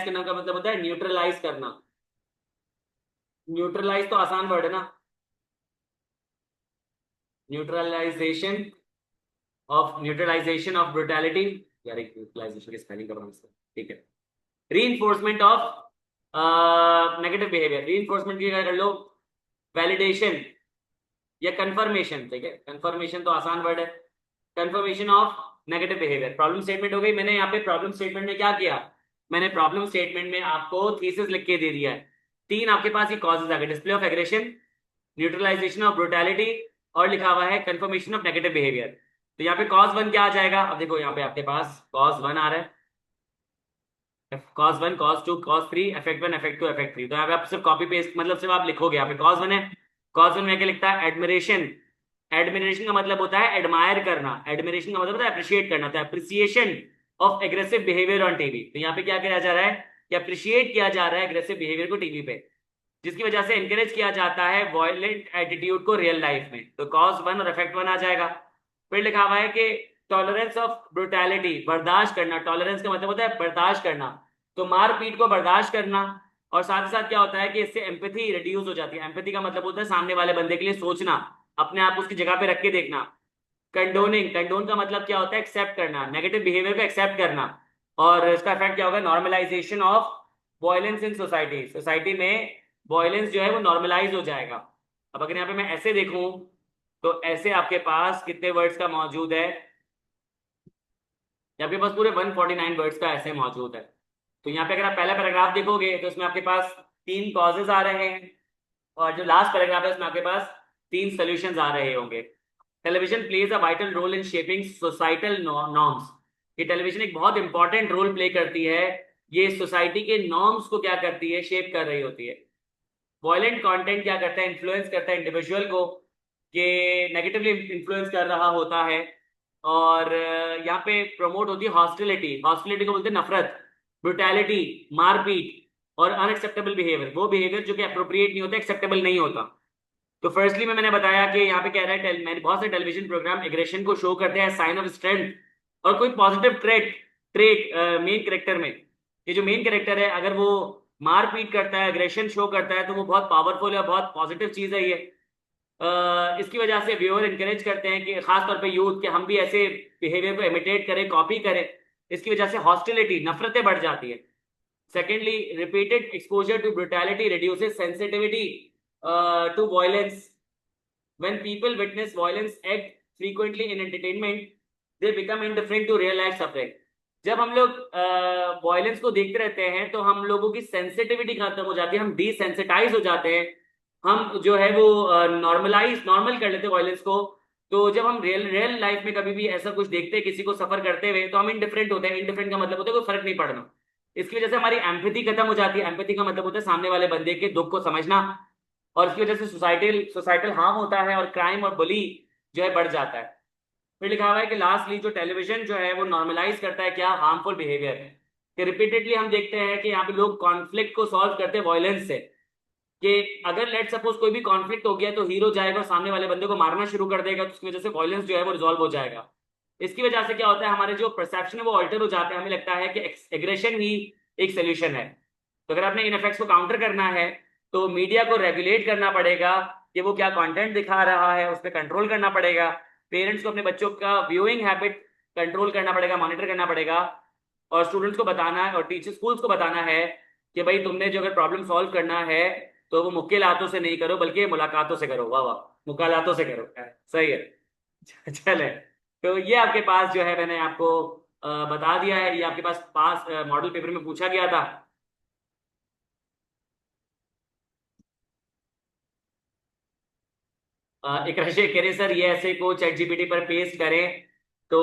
करना का मतलब होता है न्यूट्रलाइज करना. न्यूट्रलाइज तो आसान वर्ड है ना. Neutralisation of brutality. यार एक न्यूट्रलाइजेशन की स्पेलिंग का बनाना, ठीक है. Reinforcement of negative behaviour. Reinforcement की क्या कर लो? वैलिडेशन या कंफर्मेशन, ठीक है. कंफर्मेशन तो आसान वर्ड है. Confirmation of negative behaviour. Problem statement हो गई. मैंने यहाँ पे प्रॉब्लम स्टेटमेंट में क्या किया? मैंने प्रॉब्लम स्टेटमेंट में आपको थीसिस लिख के दे दिया है. 3 आपके पास ये कॉजेज आ गए, display of aggression, neutralization of brutality, और लिखा हुआ है कंफर्मेशन ऑफ नेगेटिव बिहेवियर. तो यहाँ पे कॉज 1 क्या आ जाएगा? अब देखो यहाँ पे आपके पास कॉज 1 आ रहा है, cause 1, cause 2, cause 3, effect 1, effect 2, effect 3. तो यहाँ पे आप सिर्फ कॉपी पेस्ट, मतलब सिर्फ आप लिखोगे. यहाँ पे कॉज 1 है, कॉज 1 में क्या लिखता है? एडमिरेशन एडमिरेशन का मतलब होता है एडमायर करना, एडमिरेशन का मतलब होता है अप्रिशिएट करना, तो appreciation of aggressive behaviour on TV. तो यहाँ पे क्या किया जा रहा है कि अप्रिशिएट किया जा रहा है एग्रेसिव बिहेवियर को टीवी पे, जिसकी वजह से एनकरेज किया जाता है वॉयलेंट एटीट्यूड को रियल लाइफ में। तो कॉज वन और इफेक्ट वन आ जाएगा। फिर लिखा हुआ है कि टॉलरेंस ऑफ ब्रुटैलिटी, बर्दाश्त करना, टॉलरेंस का मतलब होता है बर्दाश्त करना, तो मारपीट को बर्दाश्त करना। और साथ ही साथ क्या होता है कि इससे एम्पैथी रिड्यूस हो जाती है। एम्पैथी का मतलब होता है सामने वाले बंदे के लिए सोचना, अपने आप उसकी जगह पे रख के देखना। कंडोनिंग, कंडोन का मतलब क्या होता है एक्सेप्ट करना, नेगेटिव बिहेवियर को एक्सेप्ट करना। और इसका इफेक्ट क्या होगा, normalization of violence in society, society में वायलेंस जो है वो नॉर्मलाइज हो जाएगा। अब अगर यहाँ पे मैं ऐसे देखूं तो ऐसे आपके पास कितने वर्ड्स का मौजूद है, आपके पास पूरे 149 वर्ड्स का ऐसे मौजूद है। तो यहाँ पे अगर आप पहला पैराग्राफ देखोगे तो इसमें आपके पास 3 कॉजेज आ रहे हैं, और जो लास्ट पैराग्राफ है उसमें आपके पास 3 सोल्यूशंस आ रहे होंगे। Television plays a vital role in shaping societal norms, ये टेलीविजन एक बहुत इंपॉर्टेंट रोल प्ले करती है, ये सोसाइटी के नॉर्म्स को क्या करती है, शेप कर रही होती है। वॉयलेंट कंटेंट क्या करता है, इन्फ्लुएंस करता है इंडिविजुअल को, कि नेगेटिवली इन्फ्लुएंस कर रहा होता है। और यहाँ पे प्रमोट होती है हॉस्टिलिटी, हॉस्टिलिटी को बोलते हैं नफरत, ब्रुटैलिटी, मारपीट, और अनएक्सेप्टेबल बिहेवियर, वो बिहेवियर जो कि अप्रोप्रिएट नहीं होता, एक्सेप्टेबल नहीं होता। तो फर्स्टली मैंने बताया कि यहाँ पे कह रहा है मैंने बहुत से टेलीविजन प्रोग्राम एग्रेशन को शो करते हैं साइन ऑफ स्ट्रेंथ, और कोई positive trait trait main character में, ये जो मेन कैरेक्टर है अगर वो मारपीट करता है, एग्रेशन शो करता है, तो वो बहुत पावरफुल है, बहुत पॉजिटिव चीज है ये। इसकी वजह से व्यूअर इंकरेज करते हैं कि खासतौर पे यूथ के हम भी ऐसे बिहेवियर को इमिटेट करें, कॉपी करें। इसकी वजह से हॉस्टिलिटी, नफरतें बढ़ जाती है। Secondly, repeated exposure to brutality reduces sensitivity to violence. When people witness violence act frequently in entertainment, they become indifferent to real life suffering. जब हम लोग वायलेंस को देखते रहते हैं तो हम लोगों की सेंसिटिविटी खत्म हो जाती है, हम डिसेंसिटाइज हो जाते हैं, हम जो है वो नॉर्मल कर लेते हैं वायलेंस को। तो जब हम रियल रियल लाइफ में कभी भी ऐसा कुछ देखते हैं किसी को सफर करते हुए, तो हम इंडिफरेंट होते हैं। इंडिफरेंट का मतलब होता है कोई फर्क नहीं पड़ना। इसकी वजह से हमारी एम्पैथी खत्म हो जाती है। एम्पैथी का मतलब होता है सामने वाले बंदे के दुख को समझना, और इसकी वजह से सोसाइटल सोसाइटल हार्म होता है, और क्राइम और बुली जो है बढ़ जाता है। फिर लिखा हुआ है कि लास्टली जो टेलीविजन जो है वो नॉर्मलाइज करता है क्या, हार्मफुल बिहेवियर, कि रिपीटेडली हम देखते हैं कि यहाँ पे लोग कॉन्फ्लिक्ट को सॉल्व करते हैं वायलेंस से। कि अगर लेट सपोज कोई भी कॉन्फ्लिक्ट हो गया तो हीरो जाएगा और सामने वाले बंदे को मारना शुरू कर देगा, तो उसकी वजह से वायलेंस जो है वो रिजॉल्व हो जाएगा। इसकी वजह से क्या होता है, हमारे जो परसेप्शन है वो ऑल्टर हो जाते हैं, हमें लगता है कि एग्रेशन ही एक सोल्यूशन है। तो अगर आपने इन इफेक्ट्स को काउंटर करना है तो मीडिया को रेगुलेट करना पड़ेगा कि वो क्या कंटेंट दिखा रहा है, उस पर कंट्रोल करना पड़ेगा। पेरेंट्स को अपने बच्चों का व्यूइंग हैबिट कंट्रोल करना पड़ेगा, मॉनिटर करना पड़ेगा। और स्टूडेंट्स को बताना है, और टीचर स्कूल्स को बताना है कि भाई तुमने जो अगर प्रॉब्लम सॉल्व करना है तो वो मुक्केलातों से नहीं करो बल्कि मुलाकातों से करो। वाह वाह, मुकालातों से करो, सही है। चले, तो ये आपके पास जो है मैंने आपको बता दिया है, ये आपके पास मॉडल पेपर में पूछा गया था। एक रशिया कह रहे सर ये ऐसे को चैट जीपीटी पर पेस्ट करें तो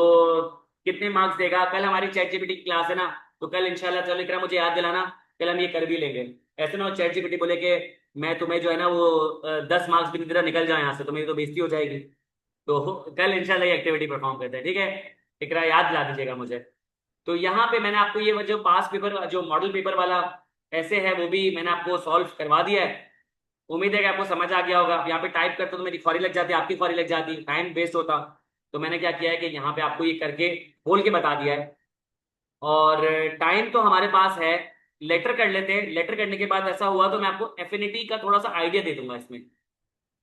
कितने मार्क्स देगा। कल हमारी चैट जीपीटी की क्लास है ना, तो कल इंशाल्लाह, चलो इकरा मुझे याद दिलाना, कल हम ये कर भी लेंगे। ऐसे ना हो चैट जीपीटी बोले कि मैं तुम्हें जो है ना वो 10 मार्क्स भी नहीं दे रहा, निकल जाए यहाँ से, तो मेरी तो बेइज्जती हो जाएगी। तो कल इंशाल्लाह ये एक्टिविटी परफॉर्म करते हैं, ठीक है। इकरा याद दिला दीजिएगा मुझे। तो यहाँ पे मैंने आपको ये जो पास पेपर जो मॉडल पेपर वाला ऐसे है वो भी मैंने आपको सॉल्व करवा दिया है। उम्मीद है कि आपको समझ आ गया होगा। यहाँ पे टाइप करते तो मेरी ख्वारी लग जाती, आपकी ख्वारी लग जाती, टाइम वेस्ट होता। तो मैंने क्या किया है कि यहाँ पे आपको ये करके बोल के बता दिया है। और टाइम तो हमारे पास है, लेटर कर लेते हैं। लेटर करने के बाद ऐसा हुआ तो मैं आपको एफिनिटी का थोड़ा सा आइडिया दे दूंगा इसमें।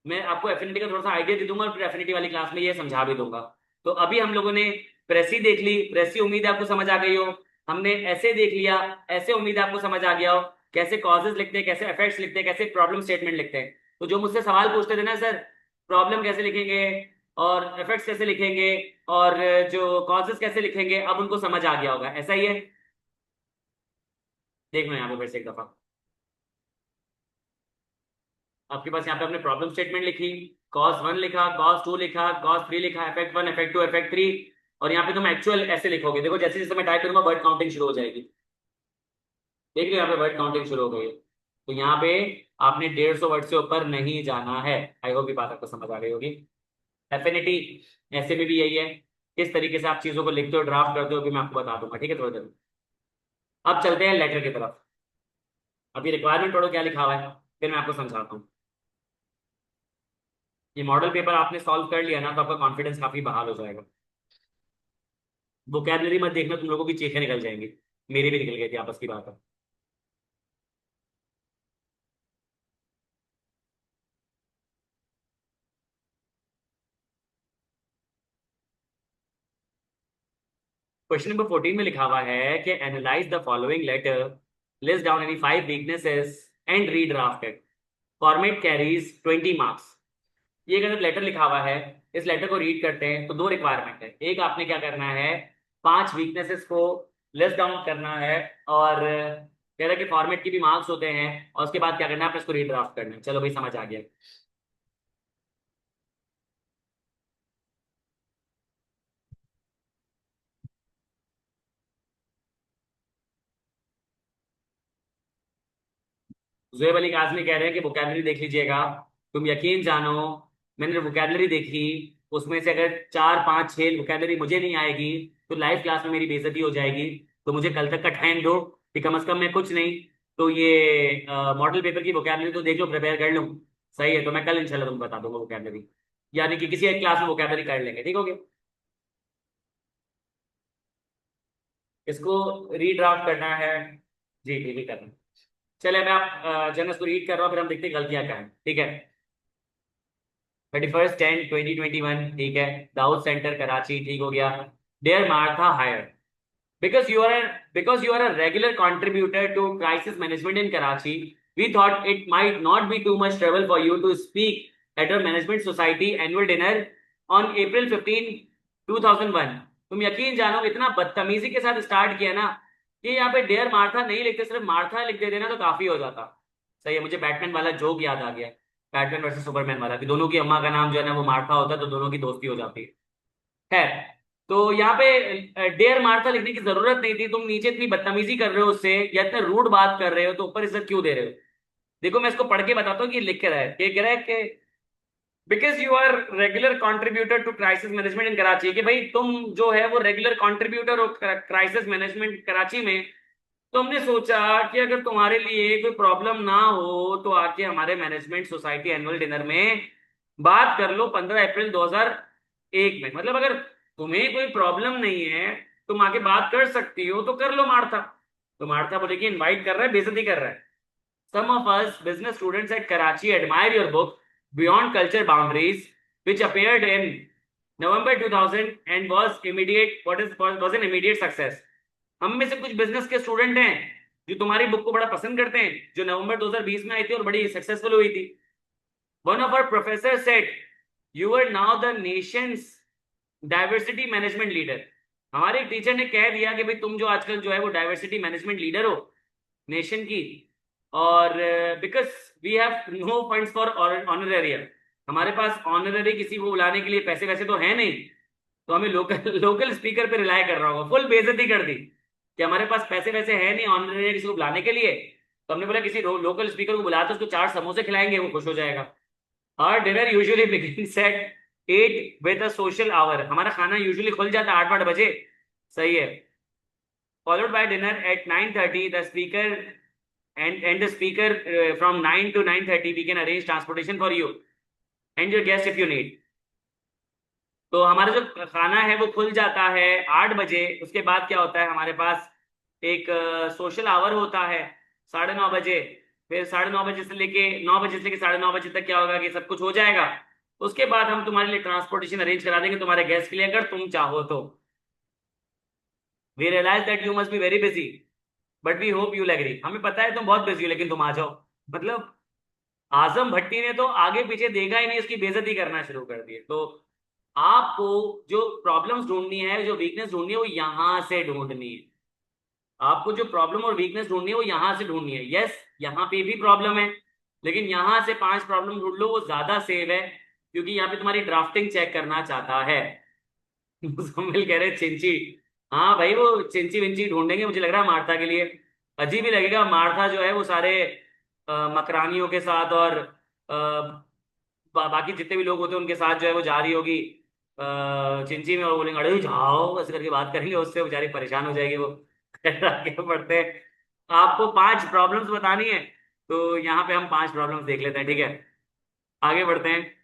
मैं आपको एफिनिटी का थोड़ा सा आइडिया दे दूंगा और फिर एफिनिटी वाली क्लास में ये समझा भी दूंगा। तो अभी हम लोगों ने प्रेसी देख ली, प्रेसी उम्मीद है आपको समझ आ गई हो। हमने ऐसे देख लिया, ऐसे उम्मीद है आपको समझ आ गया हो, कैसे कॉजेज लिखते हैं, कैसे इफेक्ट्स लिखते हैं, कैसे प्रॉब्लम स्टेटमेंट लिखते हैं। तो जो मुझसे सवाल पूछते थे ना सर, प्रॉब्लम कैसे लिखेंगे और इफेक्ट्स कैसे लिखेंगे और जो कॉजेज कैसे लिखेंगे, अब उनको समझ आ गया होगा, ऐसा ही है। देख लो यहाँ पे फिर से एक दफा, आपके पास यहाँ पे आपने प्रॉब्लम स्टेटमेंट लिखी, कॉस वन लिखा, कॉस टू लिखा, कॉस थ्री लिखा, effect one, effect two, effect three. और यहाँ पे तुम एक्चुअल ऐसे लिखोगे, देखो जैसे जैसे मैं टाइप करूंगा वर्ड काउंटिंग शुरू हो जाएगी। देख लो यहाँ पे वर्ड काउंटिंग शुरू हो गई है। तो यहाँ पे आपने 150 वर्ड से ऊपर नहीं जाना है। आई होप ये बात आपको समझ आ गई होगी। एफिनिटी ऐसे में भी यही है। किस तरीके से आप चीजों को लिखते हो, ड्राफ्ट करते हो, कि मैं आपको बता दूंगा, ठीक है, थोड़ी देर में। अब चलते हैं लेटर की तरफ। अभी रिक्वायरमेंट पढ़ो क्या लिखा हुआ है, फिर मैं आपको समझाता हूँ। ये मॉडल पेपर आपने सॉल्व कर लिया ना, तो आपका कॉन्फिडेंस काफी बहाल हो जाएगा। वोकैबलरी मत देखना, तुम लोगों की चीखें निकल जाएंगी। मेरी भी निकल गई थी, आपस की बात है। क्वेश्चन नंबर 14 में लिखा हुआ है कि analyse the following letter, list down any 5 weaknesses and redraft it, format carries 20 marks. ये अगर लेटर लिखा हुआ है, इस लेटर को रीड करते हैं तो दो रिक्वायरमेंट है। एक, आपने क्या करना है, 5 वीकनेसेस को लिस्ट डाउन करना है, और कह रहा है कि फॉर्मेट की भी मार्क्स होते हैं, और उसके बाद क्या करना है, आपने इसको रीड्राफ्ट करना है। चलो भाई, समझ आ गया। जुएब अली काजमी कह रहे हैं कि वोकैबलरी देख लीजिएगा। तुम यकीन जानो, मैंने वोकैबलरी देखी, उसमें से अगर 4 5 6 वोकैबलरी मुझे नहीं आएगी तो लाइव क्लास में मेरी बेइज्जती हो जाएगी। तो मुझे कल तक का टाइम दो, कि कम से कम मैं कुछ नहीं तो ये मॉडल पेपर की वोकैबलरी तो देख लो, प्रिपेयर कर लूँ। सही है, तो मैं कल इंशाल्लाह तुमको बता दूंगा वोकैबलरी, यानी कि किसी एक क्लास में वोकैबलरी कर लेंगे, ठीक हो गया। इसको रीड्राफ्ट करना है। जी ठीक है, करना है। चले, मैं आप जनरल को रीड कर रहा हूँ, फिर हम देखते हैं गलतियां क्या है, ठीक है। 31/10/2021, ठीक है। दाऊद सेंटर कराची, ठीक हो गया। Dear Martha Hire, because you are a because you are a regular contributor to crisis management in Karachi, we thought it might not be too much trouble for you to speak at our management society annual dinner on April 15, 2001। तुम यकीन जानो, इतना बदतमीजी के साथ start किया ना, कि यहाँ पे डेयर मार्था नहीं लिखते, सिर्फ मार्था लिख देते ना तो काफी हो जाता। सही है, मुझे बैटमैन वाला जोक याद आ गया। बैटमैन वर्सेस सुपरमैन वाला, कि दोनों की अम्मा का नाम जो है ना वो मार्था होता है, तो दोनों की दोस्ती हो जाती है। तो यहाँ पे डेयर मार्था लिखने की जरूरत नहीं थी। तुम नीचे इतनी बदतमीजी कर रहे हो उससे, या इतना रूड बात कर रहे हो, तो ऊपर इज्जत क्यों दे रहे हो। देखो, मैं इसको पढ़ के बताता हूँ कि लिख के रहा है, कि कह रहा है कि because you are regular contributor to crisis management in Karachi, कि भाई तुम जो है वो रेगुलर कंट्रीब्यूटर हो क्राइसिस मैनेजमेंट कराची में। तो हमने सोचा कि अगर तुम्हारे लिए कोई प्रॉब्लम ना हो तो आके हमारे मैनेजमेंट सोसाइटी एनुअल डिनर में बात कर लो, 15 अप्रैल 2001 में। मतलब अगर तुम्हें कोई प्रॉब्लम नहीं है, तुम आके बात कर सकती हो, तो कर लो मार्था। तो मार्था बोले कि इनवाइट कर रहा है, बेइज्जती कर रहा है। Some of us business students at Karachi admire your book Beyond Culture Boundaries, which appeared in November 2000 and was an immediate success। हम में से कुछ बिजनेस के स्टूडेंट हैं जो तुम्हारी बुक को बड़ा पसंद करते हैं, जो नवंबर 2020 में आई थी और बड़ी सक्सेसफुल हुई थी। One of our professors said you are now the nation's diversity management leader. हमारे टीचर ने कह दिया कि भाई तुम जो आजकल जो है वो डाइवर्सिटी मैनेजमेंट लीडर हो नेशन की। और because we have no funds for honorarium, हमारे पास ऑनररी किसी को बुलाने के लिए पैसे वैसे तो है नहीं, तो हमें लोकल लोकल स्पीकर पे रिलाय कर रहा होगा। फुल बेइज्जती कर दी कि हमारे पास पैसे वैसे है नहीं ऑनररी किसी को बुलाने के लिए। तो हमने बोला किसी लोकल स्पीकर को बुलाते उसको 4 समोसे खिलाएंगे, वो खुश हो जाएगा। Our dinner usually begins at 8 with a social hour। हमारा खाना यूजुअली खुल जाता है 8 8 बजे। सही है। Followed by dinner at 9:30, the speaker and the speaker from 9 to 9:30 we can arrange transportation for you and your guest if you need। तो हमारा जो खाना है वो खुल जाता है 8 बजे। उसके बाद क्या होता है, हमारे पास एक सोशल आवर होता है 9:30 बजे। फिर 9:30 से लेके 9 बजे से लेके 9:30 तक क्या होगा कि सब कुछ हो जाएगा। उसके बाद हम तुम्हारे लिए ट्रांसपोर्टेशन अरेंज करा देंगे तुम्हारे गेस्ट के लिए, अगर तुम चाहो तो। We realise that you must be very busy, but we hope you agree. हमें पता है तुम बहुत बिजी हो, लेकिन तुम आ जाओ। मतलब आजम भट्टी ने तो आगे पीछे देखा ही नहीं, उसकी बेइज्जती करना शुरू कर दी। तो आपको जो प्रॉब्लम्स ढूंढनी है, जो वीकनेस ढूंढनी है, वो यहां से ढूंढनी है। आपको जो प्रॉब्लम और वीकनेस ढूंढनी है वो यहां से ढूंढनी है। यस, यहाँ पे भी प्रॉब्लम है, लेकिन यहां से 5 प्रॉब्लम ढूंढ लो, वो ज्यादा सेव है, क्योंकि यहाँ पे तुम्हारी ड्राफ्टिंग चेक करना चाहता है। मुजम्मिल कह रहे चिंची। हाँ भाई, वो चिंची विंची ढूंढेंगे मुझे लग रहा है मार्था के लिए। अजीब ही लगेगा, मार्था जो है वो सारे मकरानियों के साथ और बाकी जितने भी लोग होते हैं उनके साथ जो है वो जा रही होगी चिंची में, और बोलेंगे अरे जाओ ऐसे करके बात करेंगे, उससे बेचारी परेशान हो जाएगी वो। आगे बढ़ते हैं। आपको 5 प्रॉब्लम्स बतानी है, तो यहाँ पे हम 5 प्रॉब्लम्स देख लेते हैं, ठीक है। आगे बढ़ते हैं।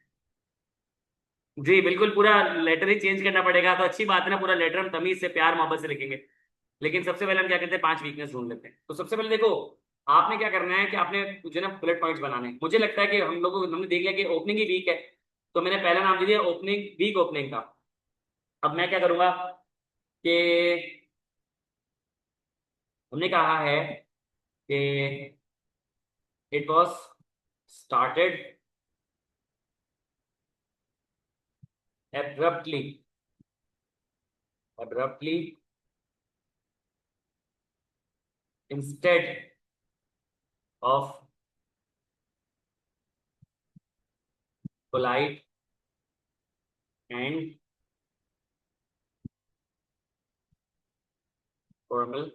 जी बिल्कुल, पूरा लेटर ही चेंज करना पड़ेगा, तो अच्छी बात है ना, पूरा लेटर हम तमीज से प्यार मोहब्बत से लिखेंगे। लेकिन सबसे पहले हम क्या करते हैं, 5 वीकनेस ढूंढ लेते हैं। तो सबसे पहले देखो, आपने क्या करना है कि आपने जो है ना बुलेट पॉइंट्स बनाने हैं। मुझे लगता है कि हम लोगों हमने देख लिया कि ओपनिंग ही वीक है, तो मैंने पहला नाम दे दिया ओपनिंग, वीक ओपनिंग का। अब मैं क्या करूंगा कि हमने कहा है कि it was started abruptly abruptly instead of polite and formal,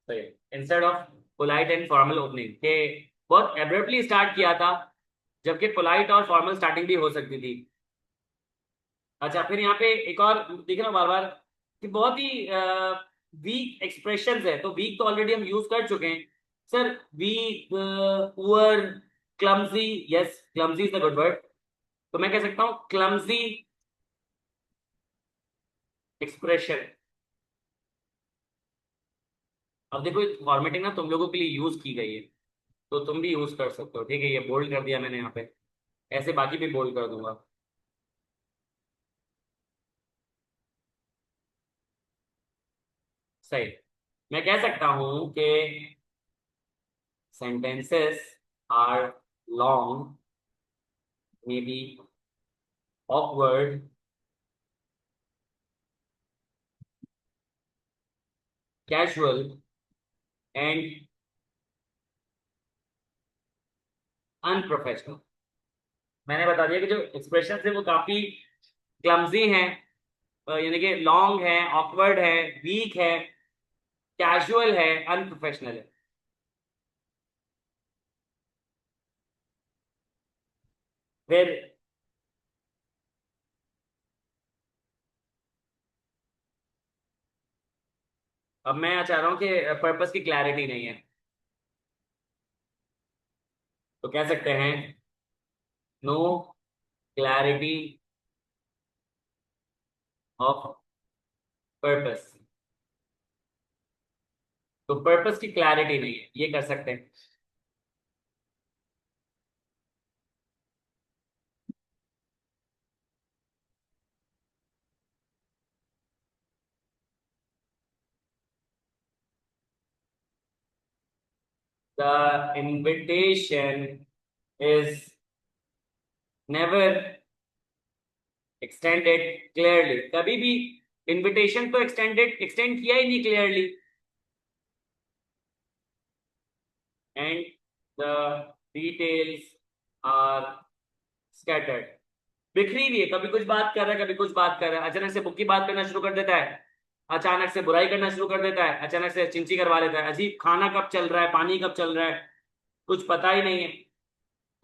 सही, instead of polite and formal opening, के बहुत एब्रप्टली स्टार्ट किया था, जबकि पोलाइट और फॉर्मल स्टार्टिंग भी हो सकती थी। अच्छा, फिर यहाँ पे एक और दिख रहा बार बार कि बहुत ही वीक एक्सप्रेशंस है, तो वीक तो ऑलरेडी हम यूज कर चुके हैं sir. Weak, poor, clumsy, yes clumsy is the good word, तो मैं कह सकता हूँ क्लमजी एक्सप्रेशन। अब देखो फॉर्मेटिंग ना तुम लोगों के लिए यूज की गई है, तो तुम भी यूज कर सकते हो, ठीक है। ये बोल्ड कर दिया मैंने यहाँ पे, ऐसे बाकी भी बोल्ड कर दूंगा। सही, मैं कह सकता हूं कि sentences are long, maybe awkward, casual and unprofessional। मैंने बता दिया कि जो एक्सप्रेशन है वो काफी क्लमजी हैं, यानी कि लॉन्ग है, ऑकवर्ड है, वीक है, कैजुअल है, अनप्रोफेशनल है। फिर अब मैं चाह रहा हूँ कि पर्पस की क्लैरिटी नहीं है, तो कह सकते हैं नो क्लैरिटी ऑफ पर्पस। तो पर्पस की क्लैरिटी नहीं है, ये कर सकते हैं। The invitation is never extended clearly। कभी भी इनविटेशन तो एक्सटेंड किया ही नहीं clearly. And the details are scattered, बिखरी हुई है, कभी कुछ बात कर रहा है, कभी कुछ बात कर रहा है, अचानक से बुक की बात करना शुरू कर देता है, अचानक से बुराई करना शुरू कर देता है, अचानक से चिंची करवा लेता है, अजीब खाना कब चल रहा है, पानी कब चल रहा है, कुछ पता ही नहीं है।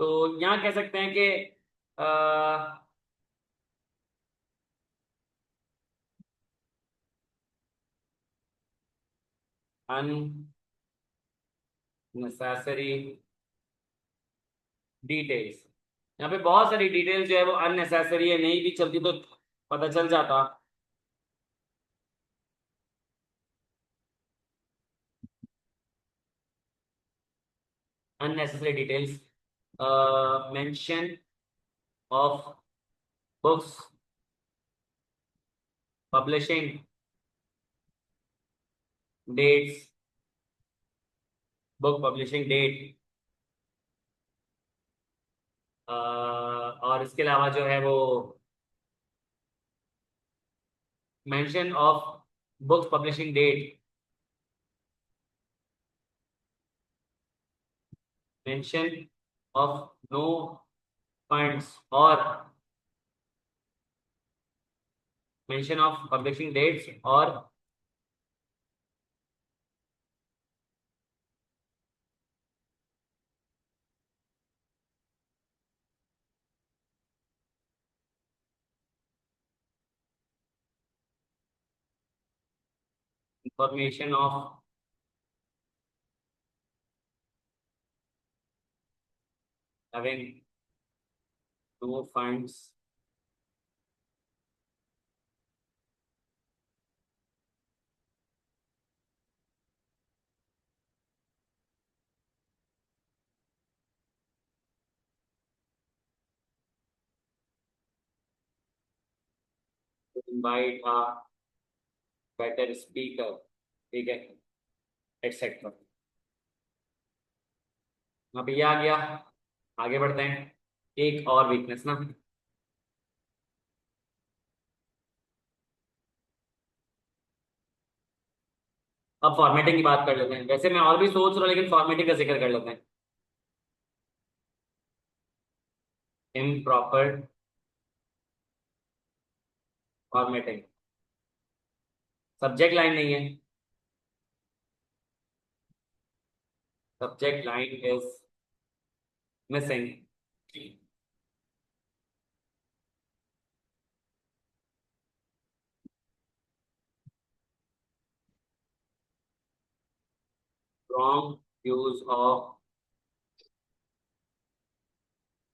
तो यहाँ कह सकते हैं कि अननेसेसरी डिटेल्स। यहाँ पे बहुत सारी डिटेल्स जो है वो अननेसेसरी है, नहीं भी चलती तो पता चल जाता। Unnecessary details, mention of books publishing dates, book publishing date, और इसके अलावा जो है वो mention of books publishing date, mention of no funds, और मेंशन ऑफ पब्लिशिंग डेट्स, और formation of having no funds to invite a better speaker, ठीक है, एक्सेट्रा। अब ये आ गया, आगे बढ़ते हैं। एक और वीकनेस ना, अब फॉर्मेटिंग की बात कर लेते हैं। वैसे मैं और भी सोच रहा हूँ, लेकिन फॉर्मेटिंग का जिक्र कर लेते हैं। इम्प्रॉपर फॉर्मेटिंग, सब्जेक्ट लाइन नहीं है, subject line is missing, wrong use of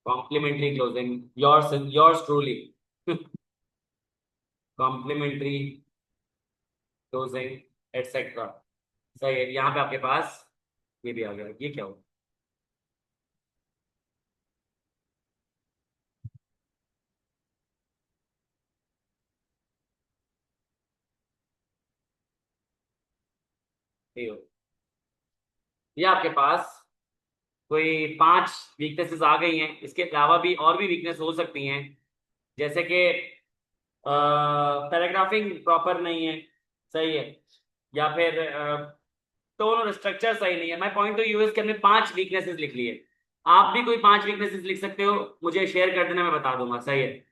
complimentary closing, yours truly, complimentary closing etcetera. सही है, यहाँ पे आपके पास ये भी आ गया। ये क्या हो, ये हो, ये आपके पास कोई 5 वीकनेसेस आ गई हैं। इसके अलावा भी और भी वीकनेस हो सकती हैं, जैसे कि पैराग्राफिंग प्रॉपर नहीं है, सही है, या फिर टोन और स्ट्रक्चर सही नहीं है। मैं पॉइंट तो यूएस के हमने 5 वीकनेसेस लिख लिए। आप भी कोई 5 वीकनेसेस लिख सकते हो, मुझे शेयर कर देना, मैं बता दूंगा, सही है।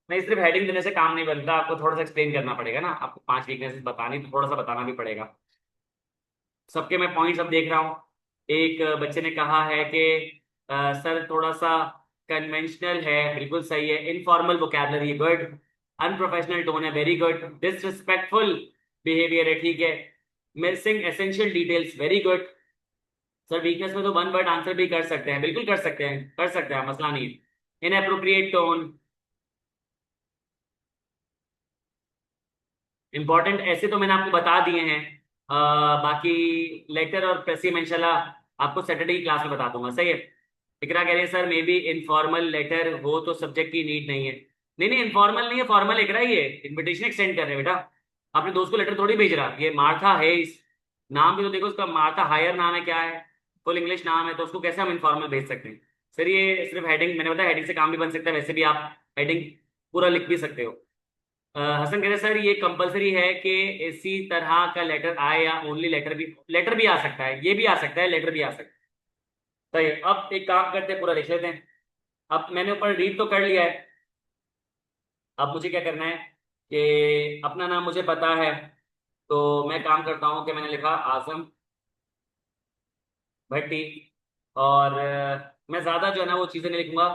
नहीं, सिर्फ हेडिंग देने से काम नहीं बनता, आपको थोड़ा सा एक्सप्लेन करना पड़ेगा ना। आपको 5 वीकनेसेस बतानी तो थोड़ा सा बताना भी पड़ेगा। सबके मैं पॉइंट्स अब देख रहा हूँ। एक बच्चे ने कहा है कि सर थोड़ा सा कन्वेंशनल है, बिल्कुल सही है। Informal vocabulary, good. Unprofessional tone है, वेरी गुड। डिसरिस्पेक्टफुल बिहेवियर है, ठीक है। Missing essential details, very good. Sir weakness में तो वन वर्ड आंसर भी कर सकते हैं, बिल्कुल कर सकते हैं, कर सकते हैं, मसला नहीं है। इनअप्रोप्रिएट टोन, इंपॉर्टेंट ऐसे तो मैंने आपको बता दिए हैं। बाकी लेटर और प्रेसी इंशाल्लाह आपको सैटरडे की क्लास में बता दूंगा, सही है। इकरा कह रही है sir may be informal letter हो तो सब्जेक्ट की नीड नहीं है। नहीं नहीं, इनफॉर्मल नहीं है, फॉर्मल इकरा ही है। इनविटेशन एक्सटेंड कर रहे हैं बेटा, अपने दोस्त को लेटर थोड़ी भेज रहा। ये मार्था है, इस नाम भी तो देखो उसका, मार्था हायर नाम है, क्या है, फुल इंग्लिश नाम है, तो उसको कैसे हम इनफॉर्मल भेज सकते हैं। सर ये सिर्फ हेडिंग, मैंने बताया हेडिंग से काम भी बन सकता है, वैसे भी आप हेडिंग पूरा लिख भी सकते हो। हसन कह रहे सर ये कंपलसरी है कि इसी तरह का लेटर आए, या ओनली लेटर भी आ सकता है, ये भी आ सकता है, लेटर भी आ सकता है। सही है। अब एक काम करते हैं, पूरा लिख लेते हैं। अब मैंने ऊपर रीड तो कर लिया है, अब मुझे क्या करना है कि अपना नाम मुझे पता है, तो मैं काम करता हूँ कि मैंने लिखा आजम भट्टी। और मैं ज्यादा जो है ना वो चीजें नहीं लिखूंगा।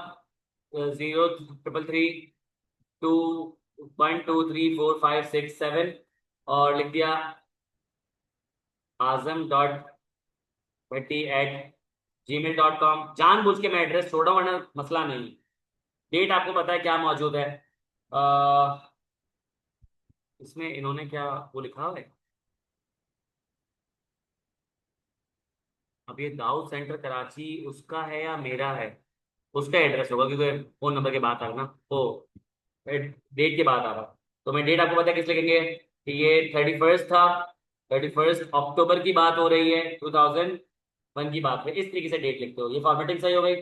03332 1 2 3 4 5 6 7, और लिख दिया azam.bhatti@gmail.com। जानबूझ के मैं एड्रेस छोड़ा, वरना मसला नहीं। डेट आपको पता है क्या मौजूद है। अ, इसमें इन्होंने क्या वो लिखा हुआ है। अब ये दाऊद सेंटर कराची उसका है या मेरा है, उसका एड्रेस होगा, क्योंकि फोन नंबर के बाद आ रहा ना, वो डेट के बाद आ रहा। तो मैं डेट आपको पता है किस लिखेंगे कि ये 31 था, 31 अक्टूबर की बात हो रही है, 2001 की बात है। इस तरीके से डेट लिखते हो, ये फॉर्मेटिंग सही हो गई।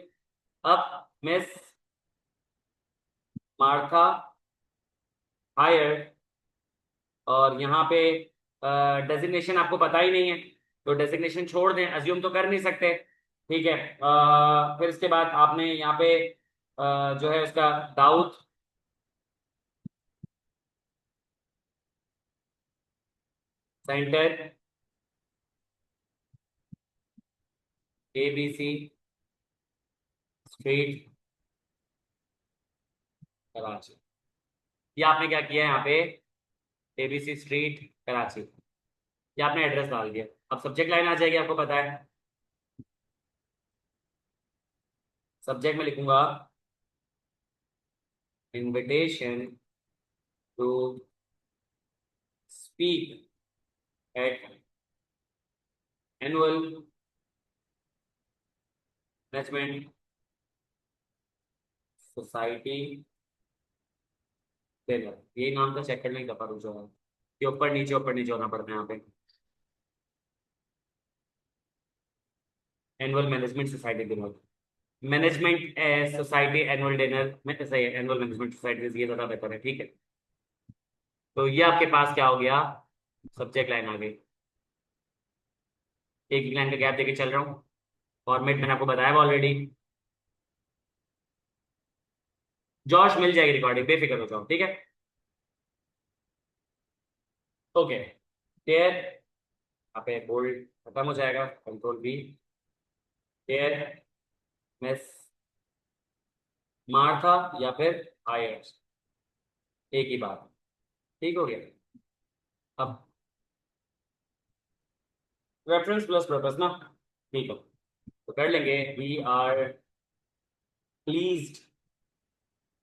अब मिस मार्था हायर, और यहाँ पे डेजिग्नेशन आपको पता ही नहीं है, तो डेजिग्नेशन छोड़ दें, अज्यूम तो कर नहीं सकते, ठीक है। फिर इसके बाद आपने यहाँ पे जो है उसका Dawood centre ABC street Karachi, ये आपने क्या किया है यहाँ पे, ABC स्ट्रीट कराची। ये आपने एड्रेस डाल दिया। अब सब्जेक्ट लाइन आ जाएगी, आपको पता है। सब्जेक्ट में लिखूंगा invitation to speak at annual management society dinner. यही नाम तो चेक करने की दफा रुक जाओ, ये ऊपर नीचे होना पड़ता है यहाँ पे। Annual management society dinner, management society annual dinner में सही है, एनुअल मैनेजमेंट सोसाइटी ये ज्यादा बेहतर है, ठीक है। तो ये आपके पास क्या हो गया, सब्जेक्ट लाइन आ गई। एक लाइन का गैप देके चल रहा हूँ। फॉर्मेट मैंने आपको बताया ऑलरेडी। जॉश मिल जाएगी रिकॉर्डिंग, बेफिक्र हो जाओ, ठीक है। ओके, देयर, यहाँ पे बोल्ड खत्म हो जाएगा, control V। Dear miss Martha या फिर हायर्स, एक ही बात, ठीक हो गया। अब रेफरेंस प्लस पर्पस ना, ठीक है, तो कर लेंगे। We are pleased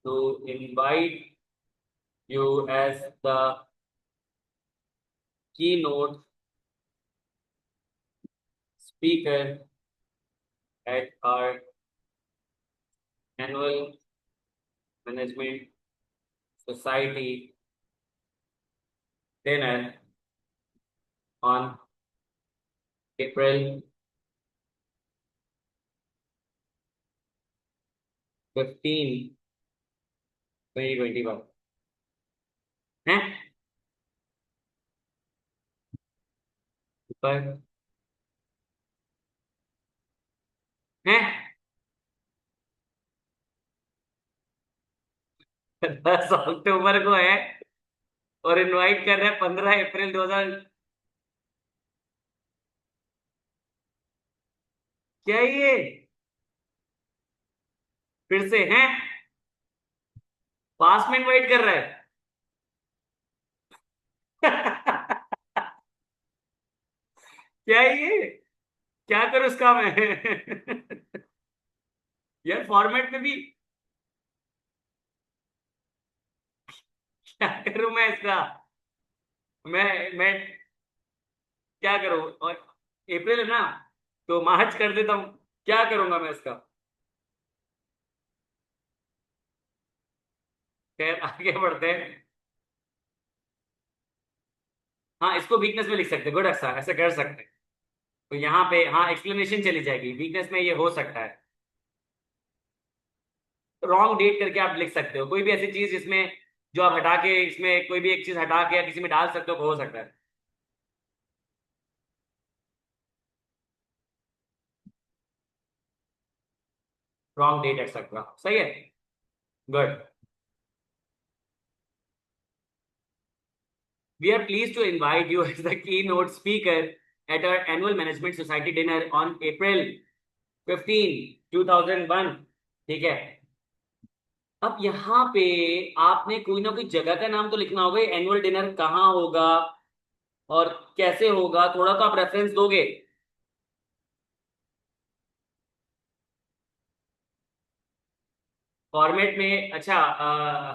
to invite you as the keynote speaker at our annual management society dinner on April 15, 2021 है ऊपर है। 10 अक्टूबर को है और इनवाइट कर रहे हैं 15 अप्रैल 2000। क्या ये फिर से है, पास में इनवाइट कर रहा है। क्या ये, क्या करूं उसका मैं। यार फॉर्मेट में भी क्या करूं मैं इसका, मैं क्या करूं। और अप्रैल है ना, तो मार्च कर देता हूं, क्या करूंगा मैं इसका। खैर आगे बढ़ते हैं। हाँ, इसको वीकनेस में लिख सकते हैं, गुड, अच्छा ऐसे कर सकते हैं। तो यहाँ पे हाँ एक्सप्लेनेशन चली जाएगी, वीकनेस में ये हो सकता है। रॉन्ग डेट करके आप लिख सकते हो, कोई भी ऐसी चीज जिसमें जो आप हटा के, इसमें कोई भी एक चीज हटा के या किसी में डाल सकते हो, तो हो सकता है। रॉन्ग डेट एक्सेट्रा, सही है, good. We are pleased to invite you as the keynote speaker at our annual Management Society dinner on April 15, 2001। ठीक है। अब यहाँ पे आपने कोई ना कोई जगह का नाम तो लिखना होगा, एनुअल डिनर कहाँ होगा और कैसे होगा, थोड़ा तो आप रेफरेंस दोगे। फॉर्मेट में अच्छा,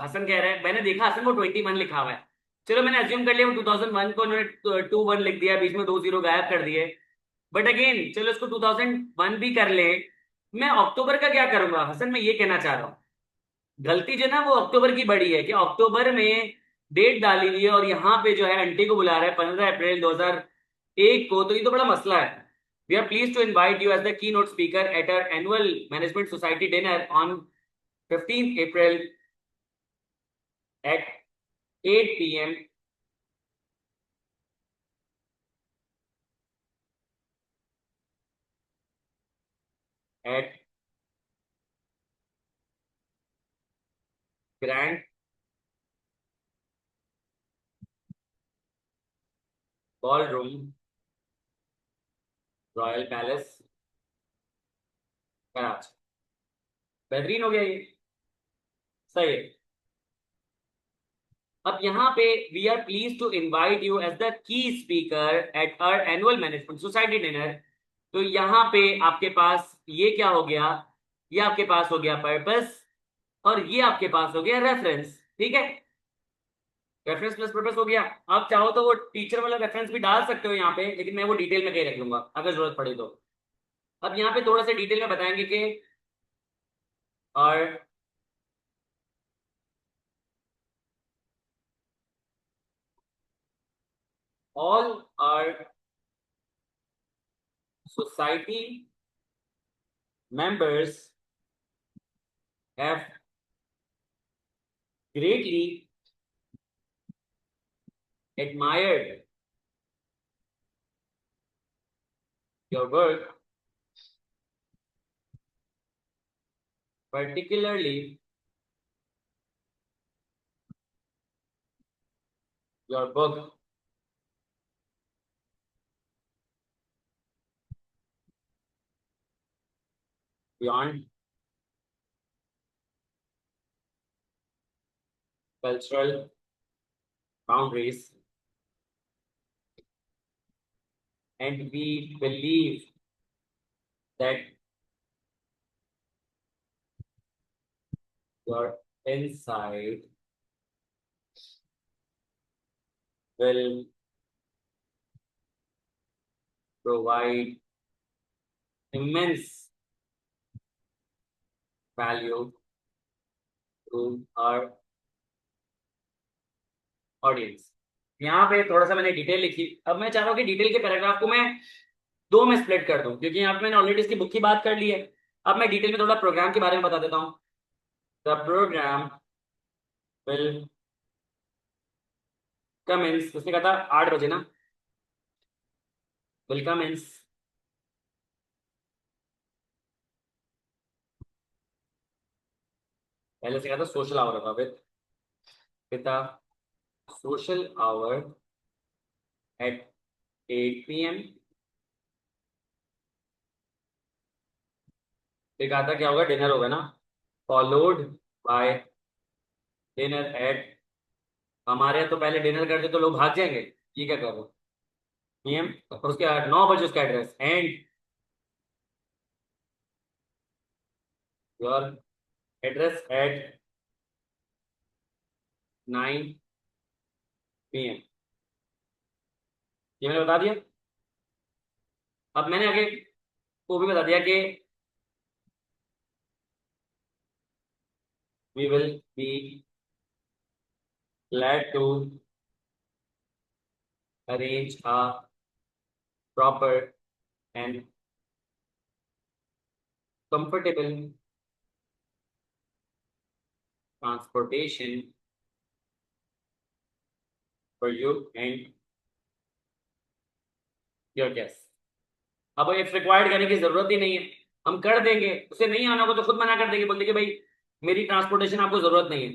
हसन कह रहे हैं, मैंने देखा हसन को 21 लिखा हुआ है। चलो मैंने अज्यूम कर लिया वो 2001 को उन्होंने 21 लिख दिया, बीच में 2 0 गायब कर दिए। बट अगेन चलो इसको 2001 भी कर ले। मैं अक्टूबर का क्या करूंगा हसन, मैं ये कहना चाह रहा हूँ, गलती जो ना वो अक्टूबर की बड़ी है कि अक्टूबर में डेट डाली हुई है और यहाँ पे जो है आंटी को बुला रहा है 15 अप्रैल 2001 को, तो ये तो बड़ा मसला है। We are please to invite you as the keynote speaker at our annual management society dinner on 15 April at 8 p.m. at Grand Ballroom, royal palace, Karachi. बेहतरीन हो गया ये, सही है। अब यहाँ पे we are please to invite you as the key speaker at our annual management society dinner. तो यहाँ पे आपके पास ये क्या हो गया, ये आपके पास हो गया पर्पस और ये आपके पास हो गया रेफरेंस। ठीक है, रेफरेंस प्लस पर्पस हो गया। आप चाहो तो वो टीचर वाला रेफरेंस भी डाल सकते हो यहाँ पे, लेकिन मैं वो डिटेल में कहीं रख लूंगा अगर जरूरत पड़े तो। अब यहाँ पे थोड़ा सा डिटेल में बताएंगे कि और all our society members have greatly admired your work, particularly your book Beyond Cultural Boundaries, and we believe that your insight will provide immense value to our audience. यहाँ पे थोड़ा सा मैंने डिटेल लिखी। अब मैं चाह रहा हूँ कि डिटेल के पैराग्राफ को मैं दो में स्प्लिट कर दूं, क्योंकि यहाँ पे मैंने ऑलरेडी इसकी बुक की बात कर ली है। अब मैं डिटेल में थोड़ा प्रोग्राम के बारे में बता देता हूँ। द प्रोग्राम विल कमेंस, उसने कहा था 8 बजे ना, विल कमेंस पहले से कहा था सोशल आवर होगा with the social hour at 8 p.m. फिर कहा था क्या होगा, डिनर होगा ना, फॉलोड बाय डिनर एट, हमारे यहाँ तो पहले डिनर करते तो लोग भाग जाएंगे, ये क्या कर रहे हो, पीएम। और उसके 9 बजे उसका address, and your address at 9 p.m. ये मैंने बता दिया। अब मैंने आगे वो भी बता दिया कि we will be glad to arrange a proper and comfortable transportation for you and your guests। अब इट्स रिक्वायर्ड करने की जरूरत ही नहीं है, हम कर देंगे। उसे नहीं आना होगा तो खुद मना कर देंगे, बोल देंगे भाई मेरी ट्रांसपोर्टेशन आपको जरूरत नहीं है।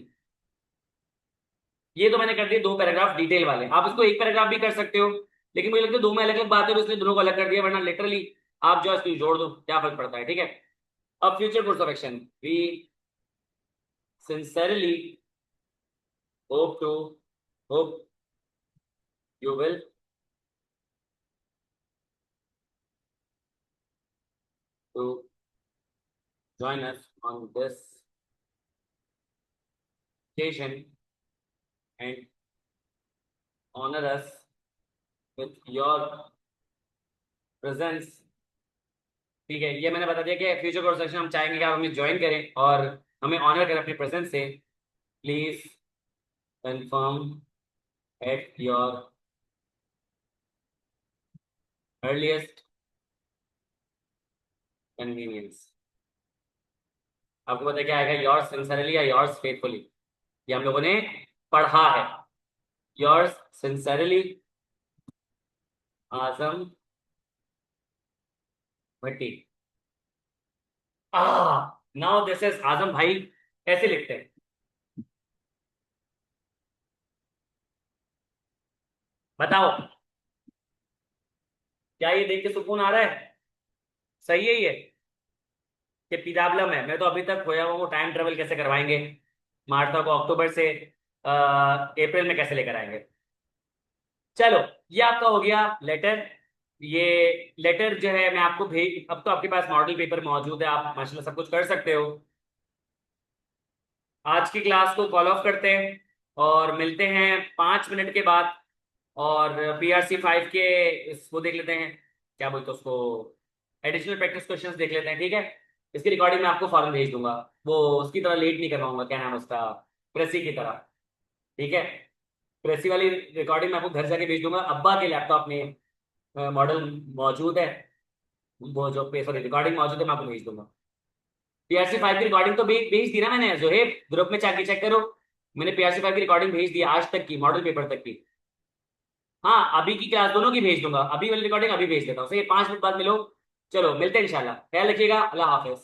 ये तो मैंने कर दिए दो पैराग्राफ डिटेल वाले, आप इसको एक पैराग्राफ भी कर सकते हो, लेकिन मुझे लगता है दो में अलग अलग बातें, इसलिए दोनों को अलग कर दिया, वरना लिटरली आप जो है इसको जोड़ दो, क्या फर्क पड़ता है। ठीक है, अब future course of action, we sincerely hope you will to join us on this occasion and honor us with your presence। ठीक है, ये मैंने बता दिया कि फ्यूचर कोर्स सेक्शन हम चाहेंगे कि आप हमें ज्वाइन करें और हमें ऑनर करें अपनी प्रेजेंस से। Please confirm at your earliest convenience. आपको पता है क्या आएगा, योर्स सिंसियरली या योर्स फेथफुली, ये हम लोगों ने पढ़ा है। Yours sincerely Azam Bhatti. Now this is Azam भाई, ऐसे लिखते हैं। बताओ क्या ये देख के सुकून आ रहा है? सही है ये कि प्रॉब्लम है? मैं तो अभी तक खोया हुआ वो टाइम ट्रेवल कैसे करवाएंगे मार्था को अक्टूबर से अप्रैल में कैसे लेकर आएंगे। चलो, ये आपका हो गया लेटर। ये लेटर जो है मैं आपको भेज, अब तो आपके पास मॉडल पेपर मौजूद है, आप माशाल्लाह सब कुछ कर सकते हो। आज की क्लास को कॉल ऑफ करते हैं और मिलते हैं 5 मिनट के बाद। और पीआरसी 5 के वो देख लेते हैं, क्या बोलते हैं उसको, एडिशनल प्रैक्टिस क्वेश्चंस देख लेते हैं, ठीक है। इसकी रिकॉर्डिंग मैं आपको फॉरन भेज दूंगा, वो उसकी तरह लेट नहीं करवाऊंगा, क्या नाम है उसका, प्रेसी की तरह, ठीक है। प्रेसी वाली रिकॉर्डिंग मैं आपको घर जाके भेज दूंगा, अब्बा के लैपटॉप में मॉडल मौजूद है, वो जो सॉरी रिकॉर्डिंग मौजूद है, मैं आपको भेज दूंगा। पीआरसी 5 की रिकॉर्डिंग तो भेज दी ना मैंने, जोहेब ग्रुप में जाके चेक करो। मैंने पीआरसी 5 की रिकॉर्डिंग भेज दी आज तक की, मॉडल पेपर तक की। हाँ, अभी की क्लास दोनों की भेज दूंगा, अभी वाली रिकॉर्डिंग अभी भेज देता हूँ, सही है, 5 मिनट बाद मिलो। चलो मिलते हैं इंशाल्लाह, ख्याल रखिएगा, अल्लाह हाफिज।